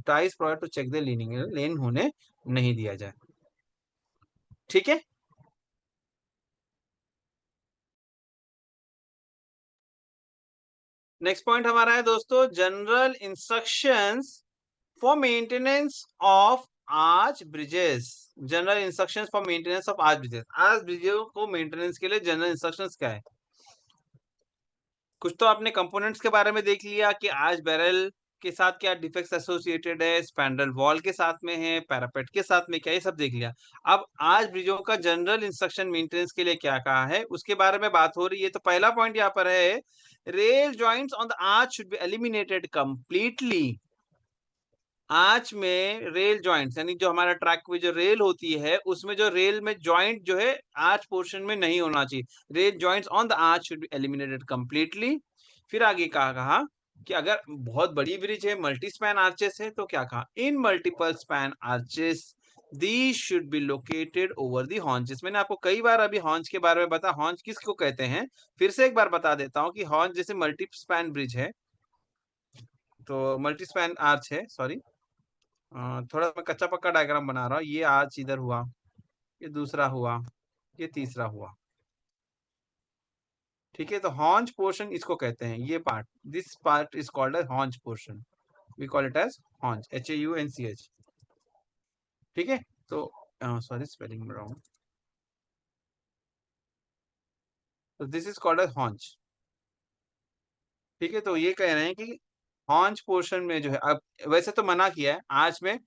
ties provide to check the leaning, lean होने नहीं दिया जाए। ठीक है, नेक्स्ट पॉइंट हमारा है दोस्तों general instructions for maintenance of arch bridges. General instructions for maintenance of arch bridges, arch bridges को मेंटेनेंस के लिए जनरल इंस्ट्रक्शंस क्या है? कुछ तो आपने कंपोनेंट्स के बारे में देख लिया कि आज बैरल के साथ क्या डिफेक्ट्स एसोसिएटेड है, स्पैंडल वॉल के साथ में है, पैरापेट के साथ में क्या, ये सब देख लिया। अब आज ब्रिजों का जनरल इंस्ट्रक्शन मेंटेनेंस के लिए क्या कहा है उसके बारे में बात हो रही है। तो पहला पॉइंट यहाँ पर है, rail joints on the arch should be eliminated completely. Arch में रेल जॉइंट्स यानी जो हमारा ट्रैक में जो रेल होती है उसमें जो रेल में जॉइंट जो है आर्च पोर्शन में नहीं होना चाहिए। Rail joints on the arch should be eliminated completely. फिर आगे कहा कि अगर बहुत बड़ी ब्रिज है, मल्टी स्पैन आर्चेस है, तो क्या कहा, in multiple span arches these should be located over the horns. मैंने आपको कई बार अभी हॉर्न्स के बारे में बताया, हॉर्न्स किसको कहते हैं, फिर से एक बार बता देता हूँ कि हॉर्न जैसे मल्टी स्पैन ब्रिज है, तो मल्टी स्पैन आर्च है, सॉरी, थोड़ा मैं कच्चा पक्का डायग्राम बना रहा हूँ। ये आर्च इधर हुआ, ये दूसरा हुआ, ये तीसरा हुआ, ठीक है। तो हॉन्च पोर्शन इसको कहते हैं, ये part, this part is called as haunch portion, we call it as haunch, HAUNCH, ठीक है। तो सॉरी स्पेलिंग रॉन्ग, तो this is called as haunch, ठीक है। तो ये कह रहे हैं कि हॉन्च पोर्शन में जो है, अब वैसे तो मना किया है आज में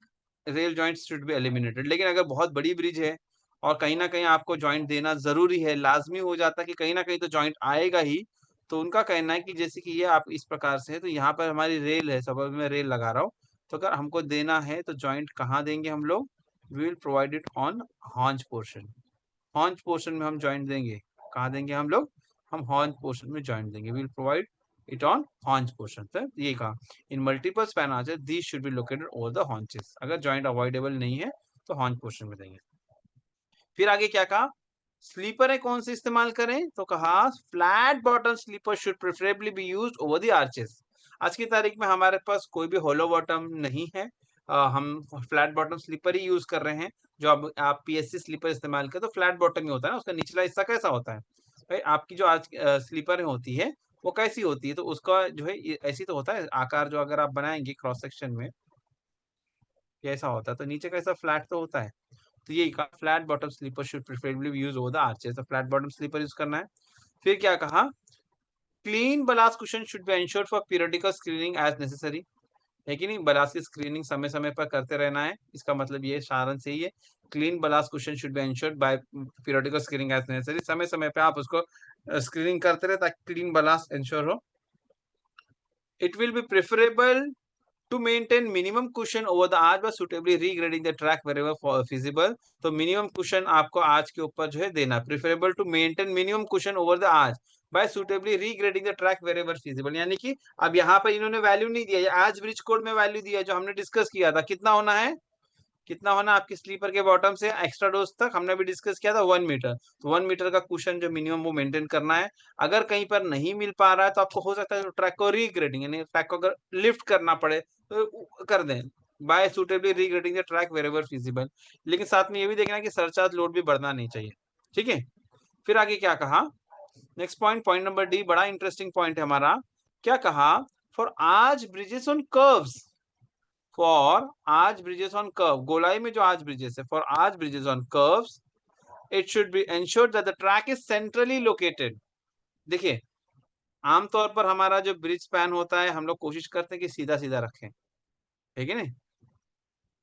rail joints should be eliminated, लेकिन अगर बहुत बड़ी ब्रिज है और कहीं ना कहीं आपको जॉइंट देना जरूरी है, लाजमी हो जाता है कि कहीं ना कहीं तो जॉइंट आएगा ही, तो उनका कहना है कि जैसे कि ये आप इस प्रकार से है, तो यहाँ पर हमारी रेल है, सपोज मैं रेल लगा रहा हूँ, तो अगर हमको देना है तो जॉइंट कहाँ देंगे हम लोग, we will provide it on haunch portion. Haunch portion में हम जॉइंट देंगे, कहाँ देंगे हम लोग, हम हॉन्च पोर्शन में जॉइंट देंगे, will provide it on haunch portion. तो ये कहा in multiple span arches these should be located over the haunches, अगर जॉइंट अवॉइडेबल नहीं है तो हॉन्च पोर्शन में देंगे। फिर आगे क्या कहा, स्लीपर है कौन से इस्तेमाल करें, तो कहा flat bottom sleeper should preferably be used over the arches. आज की तारीख में हमारे पास कोई भी होलो बॉटम नहीं है, हम फ्लैट बॉटम स्लीपर ही यूज कर रहे हैं। जो अब आप PSC स्लीपर इस्तेमाल करें तो फ्लैट बॉटम ही होता है ना, उसका निचला हिस्सा कैसा होता है भाई, आपकी जो आज स्लीपर होती है वो कैसी होती है, तो उसका जो है ऐसी तो होता है आकार, जो अगर आप बनाएंगे क्रॉस सेक्शन में कैसा होता है, तो नीचे कैसा फ्लैट तो होता है। तो ये कहा flat bottom sleeper should preferably use over the arches, तो फ्लैट बॉटम स्लीपर यूज करना है। फिर क्या कहा, clean ballast cushion should be ensured for periodical screening as necessary, है कि नहीं, बलास्ट की स्क्रीनिंग समय समय पर करते रहना है, इसका मतलब ये सारांश यही है, clean ballast cushion should be ensured by periodical screening as necessary, समय समय पे आप उसको स्क्रीनिंग करते रहे ताकि क्लीन बलास्ट एंश्योर हो। It will be preferable to maintain minimum cushion over the arch by suitably regrading the track wherever feasible। तो मिनिमम कुशन आपको आर्च के ऊपर जो है देना, preferable to maintain minimum cushion over the arch by suitably regrading the track wherever feasible, यानी कि अब यहाँ पर इन्होंने वैल्यू नहीं दिया, आज ब्रिज कोड में वैल्यू दिया जो हमने डिस्कस किया था, कितना होना है, कितना होना आपकी स्लीपर के बॉटम से एक्स्ट्रा डोज तक, हमने भी डिस्कस किया था 1 मीटर, तो 1 मीटर का कुशन जो मिनिमम वो मेंटेन करना है। अगर कहीं पर नहीं मिल पा रहा है तो आपको हो सकता है ट्रैक को रीग्रेडिंग, यानी ट्रैक को अगर लिफ्ट करना पड़े तो कर दें, by suitably regrading the track wherever feasible, लेकिन साथ में ये भी देखना है कि सरचार्ज लोड भी बढ़ना नहीं चाहिए, ठीक है। फिर आगे क्या कहा, next point, point number D, बड़ा इंटरेस्टिंग पॉइंट है हमारा, क्या कहा, for arch bridges on curves, for arch bridges on curve, गोलाई में जो आर्च ब्रिजेस है, for arch bridges on curves it should be ensured that the track is centrally located. देखिए आमतौर पर हमारा जो ब्रिज स्पैन होता है हम लोग कोशिश करते हैं कि सीधा सीधा रखें, ठीक है ना,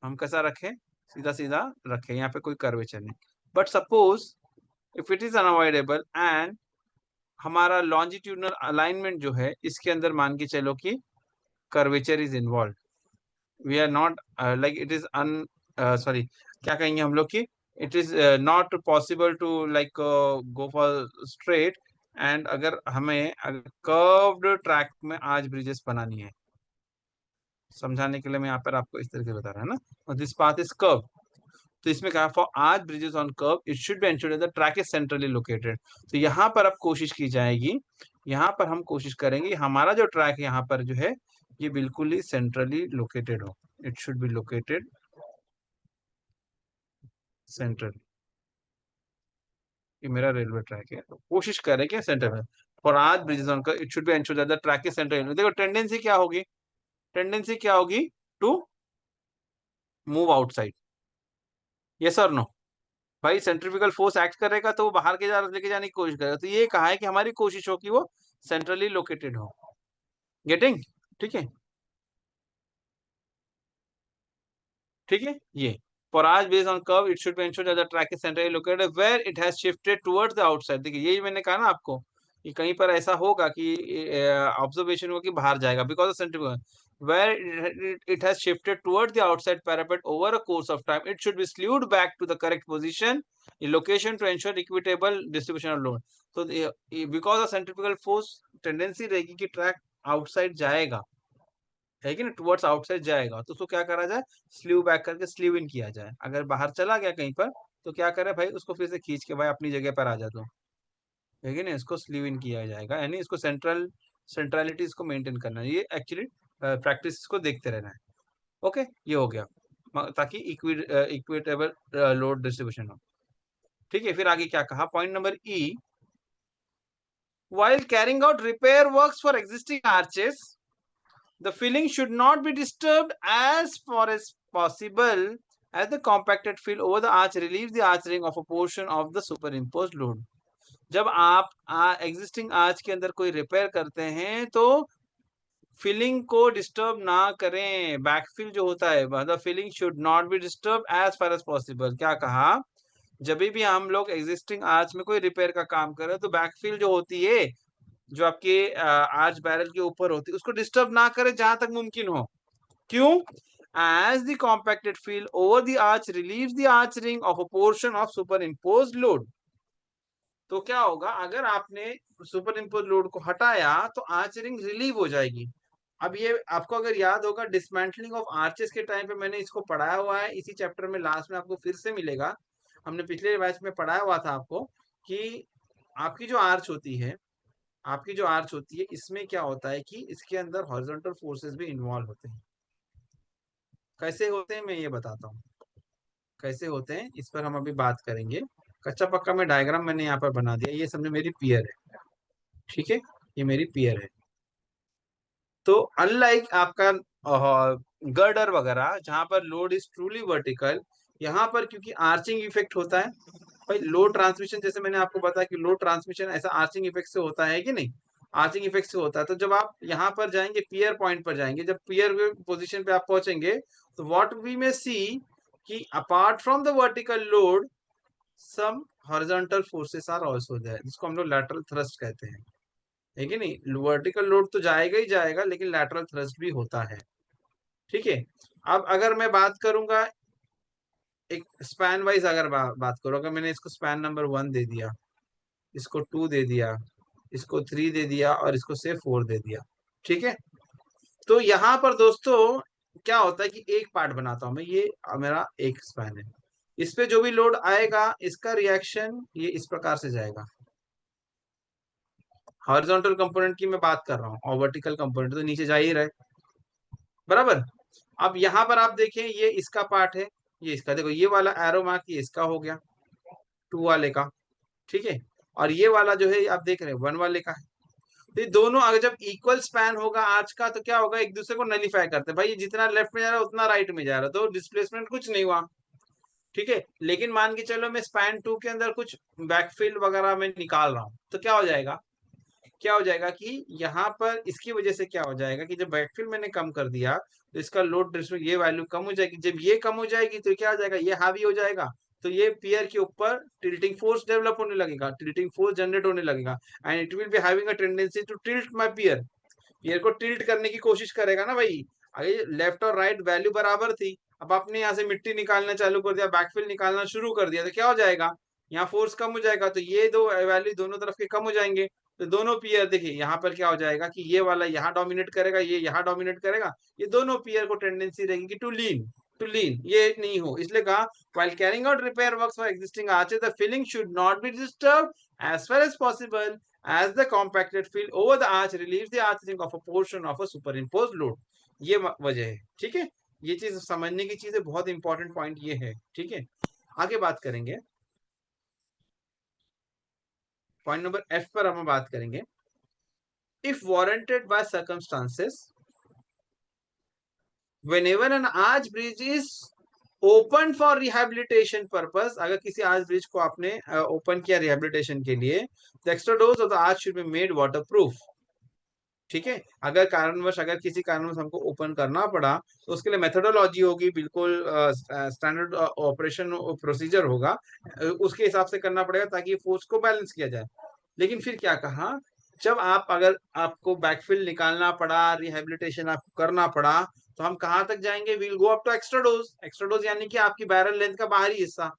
हम कैसा रखें, सीधा सीधा रखें, यहाँ पे कोई कर्वेचर नहीं, but suppose if it is unavoidable and हमारा लॉन्जिट्यूडनल अलाइनमेंट जो है इसके अंदर मान के चलो कि curvature is involve, we are not like it is un sorry, क्या कहेंगे हम लोग कि it is not possible to like go for straight, and अगर हमें कर्व्ड ट्रैक में आज ब्रिजेस बनानी है, समझाने के लिए मैं यहाँ पर आपको इस तरह से बता रहा है ना, और दिस पाथ इज कर्व, तो इसमें कहा for arch bridges on curve it should be ensured that the track is centrally located. तो यहाँ पर अब कोशिश की जाएगी, यहाँ पर हम कोशिश करेंगे हमारा जो ट्रैक यहाँ पर जो है ये बिल्कुल ही सेंट्रली लोकेटेड हो, it should be located central, ये मेरा रेलवे ट्रैक है, तो कोशिश करें कि सेंटर में, for arch bridges on curve it should be ensured that the track is central. देखो टेंडेंसी क्या होगी, टेंडेंसी क्या होगी, टू मूव आउटसाइड, यस और नो, भाई सेंट्रीफ्यूगल फोर्स एक्ट करेगा तो वो बाहर के लेके जाने की कोशिश करेगा, तो ये कहा है कि हमारी कोशिश हो कि वो सेंट्रली लोकेटेड हो, गेटिंग, ठीक है, ठीक है। ये for arch based on curve it should be ensured that the track is centrally located where it has shifted towards the outside. देखिए यही मैंने कहा ना आपको कि कहीं पर ऐसा होगा कि ऑब्जर्वेशन हो कि बाहर जाएगा because of centrifugal, where it has shifted towards the outside parapet over a course of time, it should be slewed back to the correct position in location to ensure equitable distribution of load. तो because of centrifugal force tendency रहेगी कि track outside जाएगा, है कि ना, towards outside जाएगा, तो उसको क्या करा जाए, स्लीव बैक करके स्लीव इन किया जाए। अगर बाहर चला गया कहीं पर तो क्या करे भाई, उसको फिर से खींच के भाई अपनी जगह पर आ जा, तो है कि नहीं, इसको स्लीव इन किया जाएगा, यानी इसको सेंट्रलिटी इसको मेंटेन करना है। ये एक्चुअली प्रैक्टिस को देखते रहना है। ओके, ये हो गया, ताकि इक्विटेबल लोड डिस्ट्रीब्यूशन हो। ठीक है, फिर आगे क्या कहा, point number E, while carrying out repair works for existing arches, the filling should not be disturbed as far as possible, as the compacted fill over the arch relieves the arch ring of a portion of the superimposed load. जब आप existing arch के अंदर कोई repair करते हैं तो filling को disturb ना करें। बैकफिल जो होता है, मतलब filling should not be disturb as far as possible. क्या कहा, जब भी हम लोग एग्जिस्टिंग आर्च में कोई रिपेयर का काम कर रहे हैं तो बैकफिल जो होती है, जो आपके आर्च बैरल के ऊपर होती है, उसको डिस्टर्ब ना करें जहां तक मुमकिन हो। क्यों? As the compacted fill over the arch relieves the arch ring of a portion of superimposed load. तो क्या होगा, अगर आपने सुपर इम्पोज लोड को हटाया तो आर्च रिंग रिलीव हो जाएगी। अब ये आपको अगर याद होगा, डिसमेंटलिंग ऑफ आर्चेस के टाइम पे मैंने इसको पढ़ाया हुआ है, इसी चैप्टर में लास्ट में आपको फिर से मिलेगा। हमने पिछले बैच में पढ़ाया हुआ था आपको कि आपकी जो आर्च होती है, इसमें क्या होता है कि इसके अंदर हॉरिजॉन्टल फोर्सेस भी इन्वॉल्व होते हैं। कैसे होते हैं मैं ये बताता हूँ, कैसे होते हैं इस पर हम अभी बात करेंगे। कच्चा पक्का में डायग्राम मैंने यहाँ पर बना दिया, ये समझो मेरी पियर है, ठीक है, ये मेरी पियर है। तो अनलाइक आपका गर्डर वगैरह जहां पर लोड इज ट्रूली वर्टिकल, यहाँ पर क्योंकि आर्चिंग इफेक्ट होता है भाई, लोड ट्रांसमिशन, जैसे मैंने आपको बताया कि लोड ट्रांसमिशन ऐसा आर्चिंग इफेक्ट से होता है कि नहीं, आर्चिंग इफेक्ट से होता है। तो जब आप यहाँ पर जाएंगे, पियर पॉइंट पर जाएंगे, जब पियर पोजिशन पे आप पहुंचेंगे तो व्हाट वी में सी कि apart from the vertical load some horizontal forces are also there, जिसको हम लोग लैटरल थ्रस्ट कहते हैं, है कि नहीं। वर्टिकल लोड तो जाएगा ही जाएगा, लेकिन लैटरल थ्रस्ट भी होता है, ठीक है। अब अगर मैं बात करूंगा एक स्पैन वाइज, अगर बात करूं, अगर मैंने इसको स्पैन नंबर 1 दे दिया, इसको 2 दे दिया, इसको 3 दे दिया और इसको से 4 दे दिया, ठीक है। तो यहाँ पर दोस्तों क्या होता है कि एक पार्ट बनाता हूं मैं, ये मेरा एक स्पैन है, इस पे जो भी लोड आएगा इसका रिएक्शन ये इस प्रकार से जाएगा। हॉरिजॉन्टल कंपोनेंट की मैं बात कर रहा हूँ, और वर्टिकल कंपोनेंट तो नीचे जा ही रहे, बराबर। अब यहाँ पर आप देखें, ये इसका पार्ट है, ये इसका, देखो ये वाला एरो मार्क ये इसका हो गया 2 वाले का, ठीक है। और ये वाला जो है आप देख रहे हैं 1 वाले का है। तो ये दोनों अगर जब इक्वल स्पैन होगा आर्च का तो क्या होगा, एक दूसरे को नलीफाई करते हैं भाई, ये जितना लेफ्ट में जा रहा है उतना राइट में जा रहा है, तो डिस्प्लेसमेंट कुछ नहीं हुआ, ठीक है। लेकिन मान के चलो मैं स्पैन 2 के अंदर कुछ बैकफिल वगैरह में निकाल रहा हूँ, तो क्या हो जाएगा, कि यहाँ पर इसकी वजह से क्या हो जाएगा कि जब बैकफिल मैंने कम कर दिया तो इसका लोड ये वैल्यू कम हो जाएगी। जब ये कम हो जाएगी तो क्या हो जाएगा, ये हावी हो जाएगा, तो ये पियर के ऊपर टिल्टिंग फोर्स डेवलप होने लगेगा, टिल्टिंग फोर्स जनरेट होने लगेगा, and it will be having a tendency to tilt my pier. Pier को टिल्ट करने की कोशिश करेगा ना भाई। अगर लेफ्ट और राइट वैल्यू बराबर थी, अब आपने यहाँ से मिट्टी निकालना चालू कर दिया, बैकफिल निकालना शुरू कर दिया, तो क्या हो जाएगा, यहाँ फोर्स कम हो जाएगा, तो ये दो वैल्यू दोनों तरफ के कम हो जाएंगे। तो दोनों पियर देखिए यहाँ पर क्या हो जाएगा कि ये वाला यहाँ डोमिनेट करेगा, ये यहाँ डोमिनेट करेगा, ये दोनों पियर को टेंडेंसी रहेगी कि टू लीन ये नहीं हो, इसलिए कहा while carrying out repair works for existing arches the filling should not be disturbed as far as possible, as the compacted fill over the arch relieves the arching of a portion of a superimposed load। ये वजह है, ठीक है। ये चीज समझने की चीज है, बहुत इंपॉर्टेंट पॉइंट ये है, ठीक है। आगे बात करेंगे, पॉइंट नंबर एफ पर हम बात करेंगे। If warranted bye circumstances, whenever an arch bridge is open for rehabilitation purpose, अगर किसी आर्च ब्रिज को आपने ओपन किया रिहेबिलिटेशन के लिए, the extra dose of the arch should be made waterproof, ठीक है। अगर कारणवश, अगर किसी कारणवश हमको ओपन करना पड़ा तो उसके लिए मेथोडोलॉजी होगी, बिल्कुल स्टैंडर्ड ऑपरेशन प्रोसीजर होगा, उसके हिसाब से करना पड़ेगा ताकि फोर्स को बैलेंस किया जाए। लेकिन फिर क्या कहा, जब आप अगर आपको बैकफिल निकालना पड़ा, रिहेबिलिटेशन आपको करना पड़ा, तो हम कहाँ तक जाएंगे? We'll go up to extrados. Extrados यानी कि आपकी बैरल लेंथ का बाहरी हिस्सा।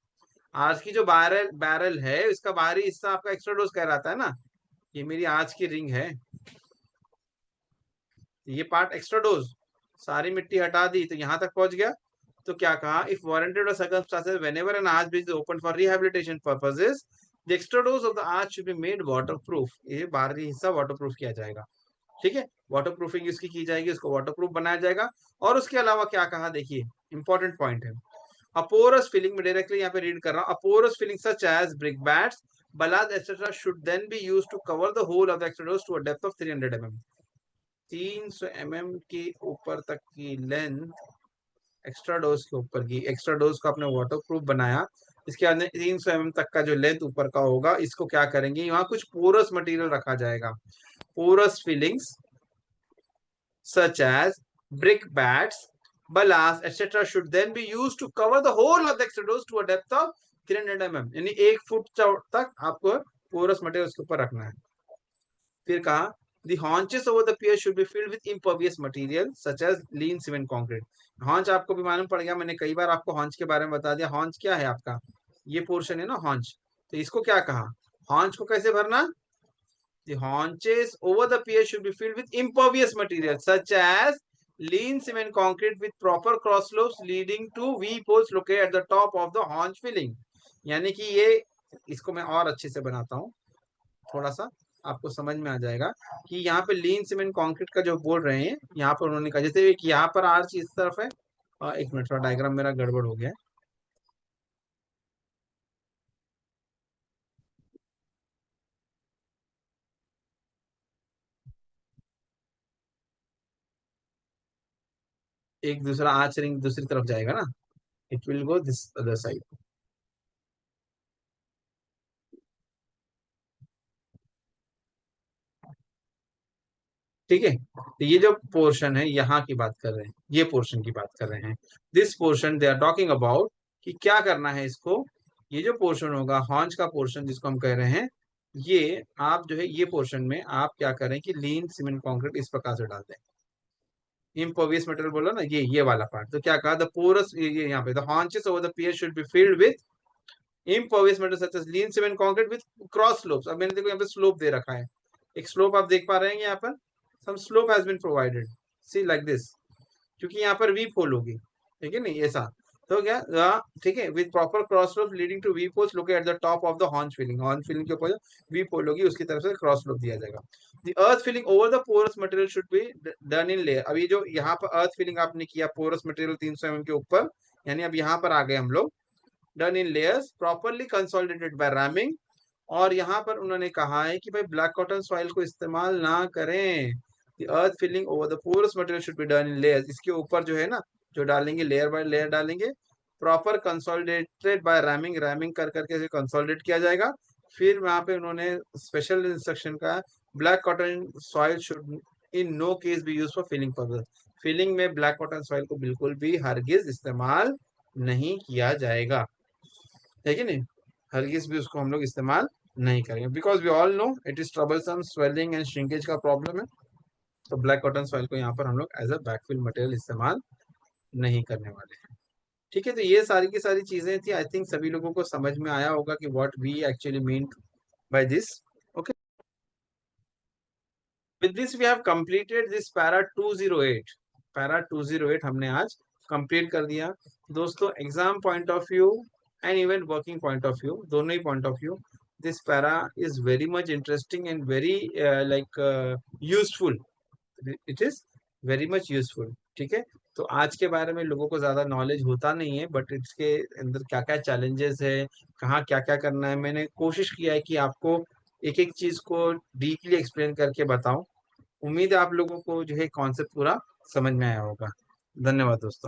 आज की जो बैरल बैरल है इसका बाहरी हिस्सा आपका एक्स्ट्रा डोज कहलाता है ना। ये मेरी आज की रिंग है, ये पार्ट एक्स्ट्रा डोज, सारी मिट्टी हटा दी तो यहाँ तक पहुंच गया। तो क्या कहा? इफ वारंटेड और circumstances whenever N arch bridge open for rehabilitation purposes, the extra dose of the arch should be made waterproof. ये बाहरी हिस्सा वाटरप्रूफ किया जाएगा। ठीक है, वाटर प्रूफिंग इसकी की जाएगी, इसको वाटर प्रूफ बनाया जाएगा। और उसके अलावा क्या कहा, देखिए इंपॉर्टेंट पॉइंट है। अपोरस फिलिंग में डायरेक्टली यहाँ पे रीड कर रहा हूँ। A porous filling such as brick bats, ballast etcetera should then be used to cover the hole of the extrados to a depth of 300 mm। 300 mm के ऊपर तक की लेंथ एक्स्ट्रा डोज के ऊपर की, एक्स्ट्रा डोज को आपने वाटर प्रूफ बनाया, इसके अंदर 300 mm तक का जो लेंथ ऊपर का होगा, इसको क्या करेंगे, यहाँ कुछ पोरस मटेरियल रखा जाएगा। Porous fillings such as brickbats, ballast, etc. should then be used to cover the whole of the extrudos to a depth of 300 mm। यानी 1 फुट तक आपको पोरस मटेरियल उसके ऊपर रखना है। फिर कहा the haunches over the pier should be filled with impervious material such as lean cement concrete। haunch आपको भी मालूम पड़ गया, मैंने कई बार आपको haunch के बारे में बता दिया। haunch क्या है आपका? ये पोर्शन है ना haunch। तो इसको क्या कहा? haunch को कैसे भरना? The haunches over the pier should be filled with impervious material such as lean cement concrete with proper cross slopes leading to V poles located at the top of the haunch filling। यानी कि ये, इसको मैं और अच्छे से बनाता हूँ, थोड़ा सा आपको समझ में आ जाएगा कि यहाँ पे लीन सीमेंट कंक्रीट का जो बोल रहे हैं, यहाँ पर उन्होंने कहा जैसे एक यहाँ पर आर्च इस तरफ है। एक मिनट, थोड़ा डायग्राम मेरा गड़बड़ हो गया है। एक दूसरा आर्च रिंग दूसरी तरफ जाएगा ना, it will go this other side. ठीक है, तो ये जो पोर्शन है यहाँ की बात कर रहे हैं, ये पोर्शन की बात कर रहे हैं। This portion they are talking about कि क्या करना है इसको। ये जो पोर्शन होगा हॉन्च का पोर्शन जिसको हम कह रहे हैं, ये आप जो है ये पोर्शन में आप क्या करें कि लीन सीमेंट कंक्रीट इस प्रकार से डाल दें। इम्पर्वियस मटेरियल बोला ना, ये वाला पार्ट। तो क्या कहा, द पोरस, ये यहाँ पे the haunches over the pier should be filled with impervious material such as lean cement concrete with cross slopes। अब मैंने देखो यहाँ पे स्लोप दे रखा है, एक स्लोप आप देख पा रहे हैं यहाँ पर, some slope has been provided, see like this, क्योंकि यहाँ पर वी पोल होगी। ठीक है नहीं, ऐसा तो क्या, ठीक है, with proper cross slope leading to weep holes located at the top of the हॉर्न फिलिंग। हॉर्न फिलिंग के ऊपर वी पोल होगी, उसकी तरफ से क्रॉस स्लोप दिया जाएगा। The earth filling over the porous material should be done in layer. अभी जो यहाँ पर अर्थ फिलिंग आपने किया पोरस मटेरियल 300 mm के ऊपर, यानी अब यहाँ पर आ गए हम लोग, done in layers properly consolidated by rhyming. और यहाँ पर उन्होंने कहा है कि भाई ब्लैक कॉटन सॉइल को इस्तेमाल ना करें। The earth filling over the porous material should be done in layers. इसके ऊपर जो है ना, जो डालेंगे लेयर बाय लेयर डालेंगे, proper consolidated by ramming, ramming कर करके कंसोलिडेट किया जाएगा। फिर वहां पे उन्होंने स्पेशल इंस्ट्रक्शन का, black cotton soil should in no case be use for filling purpose. Filling में ब्लैक कॉटन सॉइल को बिल्कुल भी हरगिज इस्तेमाल नहीं किया जाएगा, है कि नहीं? हरगिज भी उसको हम लोग इस्तेमाल नहीं करेंगे, because we all know it is troublesome, swelling and shrinkage का प्रॉब्लम है। तो ब्लैक कॉटन सॉइल को यहाँ पर हम लोग एज अ बैकफिल मटेरियल इस्तेमाल नहीं करने वाले हैं। ठीक है, तो ये सारी की सारी चीजें थी। आई थिंक सभी लोगों को समझ में आया होगा कि what we actually mean by this. Okay, with this we have completed this para 208। Para 208 हमने आज कंप्लीट कर दिया दोस्तों। Exam point of view and even working point of view, दोनों ही point of view, this para is very much interesting and very like useful. It is very much useful. ठीक है, तो आज के बारे में लोगों को ज्यादा नॉलेज होता नहीं है, बट इसके अंदर क्या क्या चैलेंजेस है, कहाँ क्या क्या करना है, मैंने कोशिश किया है कि आपको एक एक चीज को डीपली एक्सप्लेन करके बताऊं। उम्मीद है आप लोगों को जो है कॉन्सेप्ट पूरा समझ में आया होगा। धन्यवाद दोस्तों।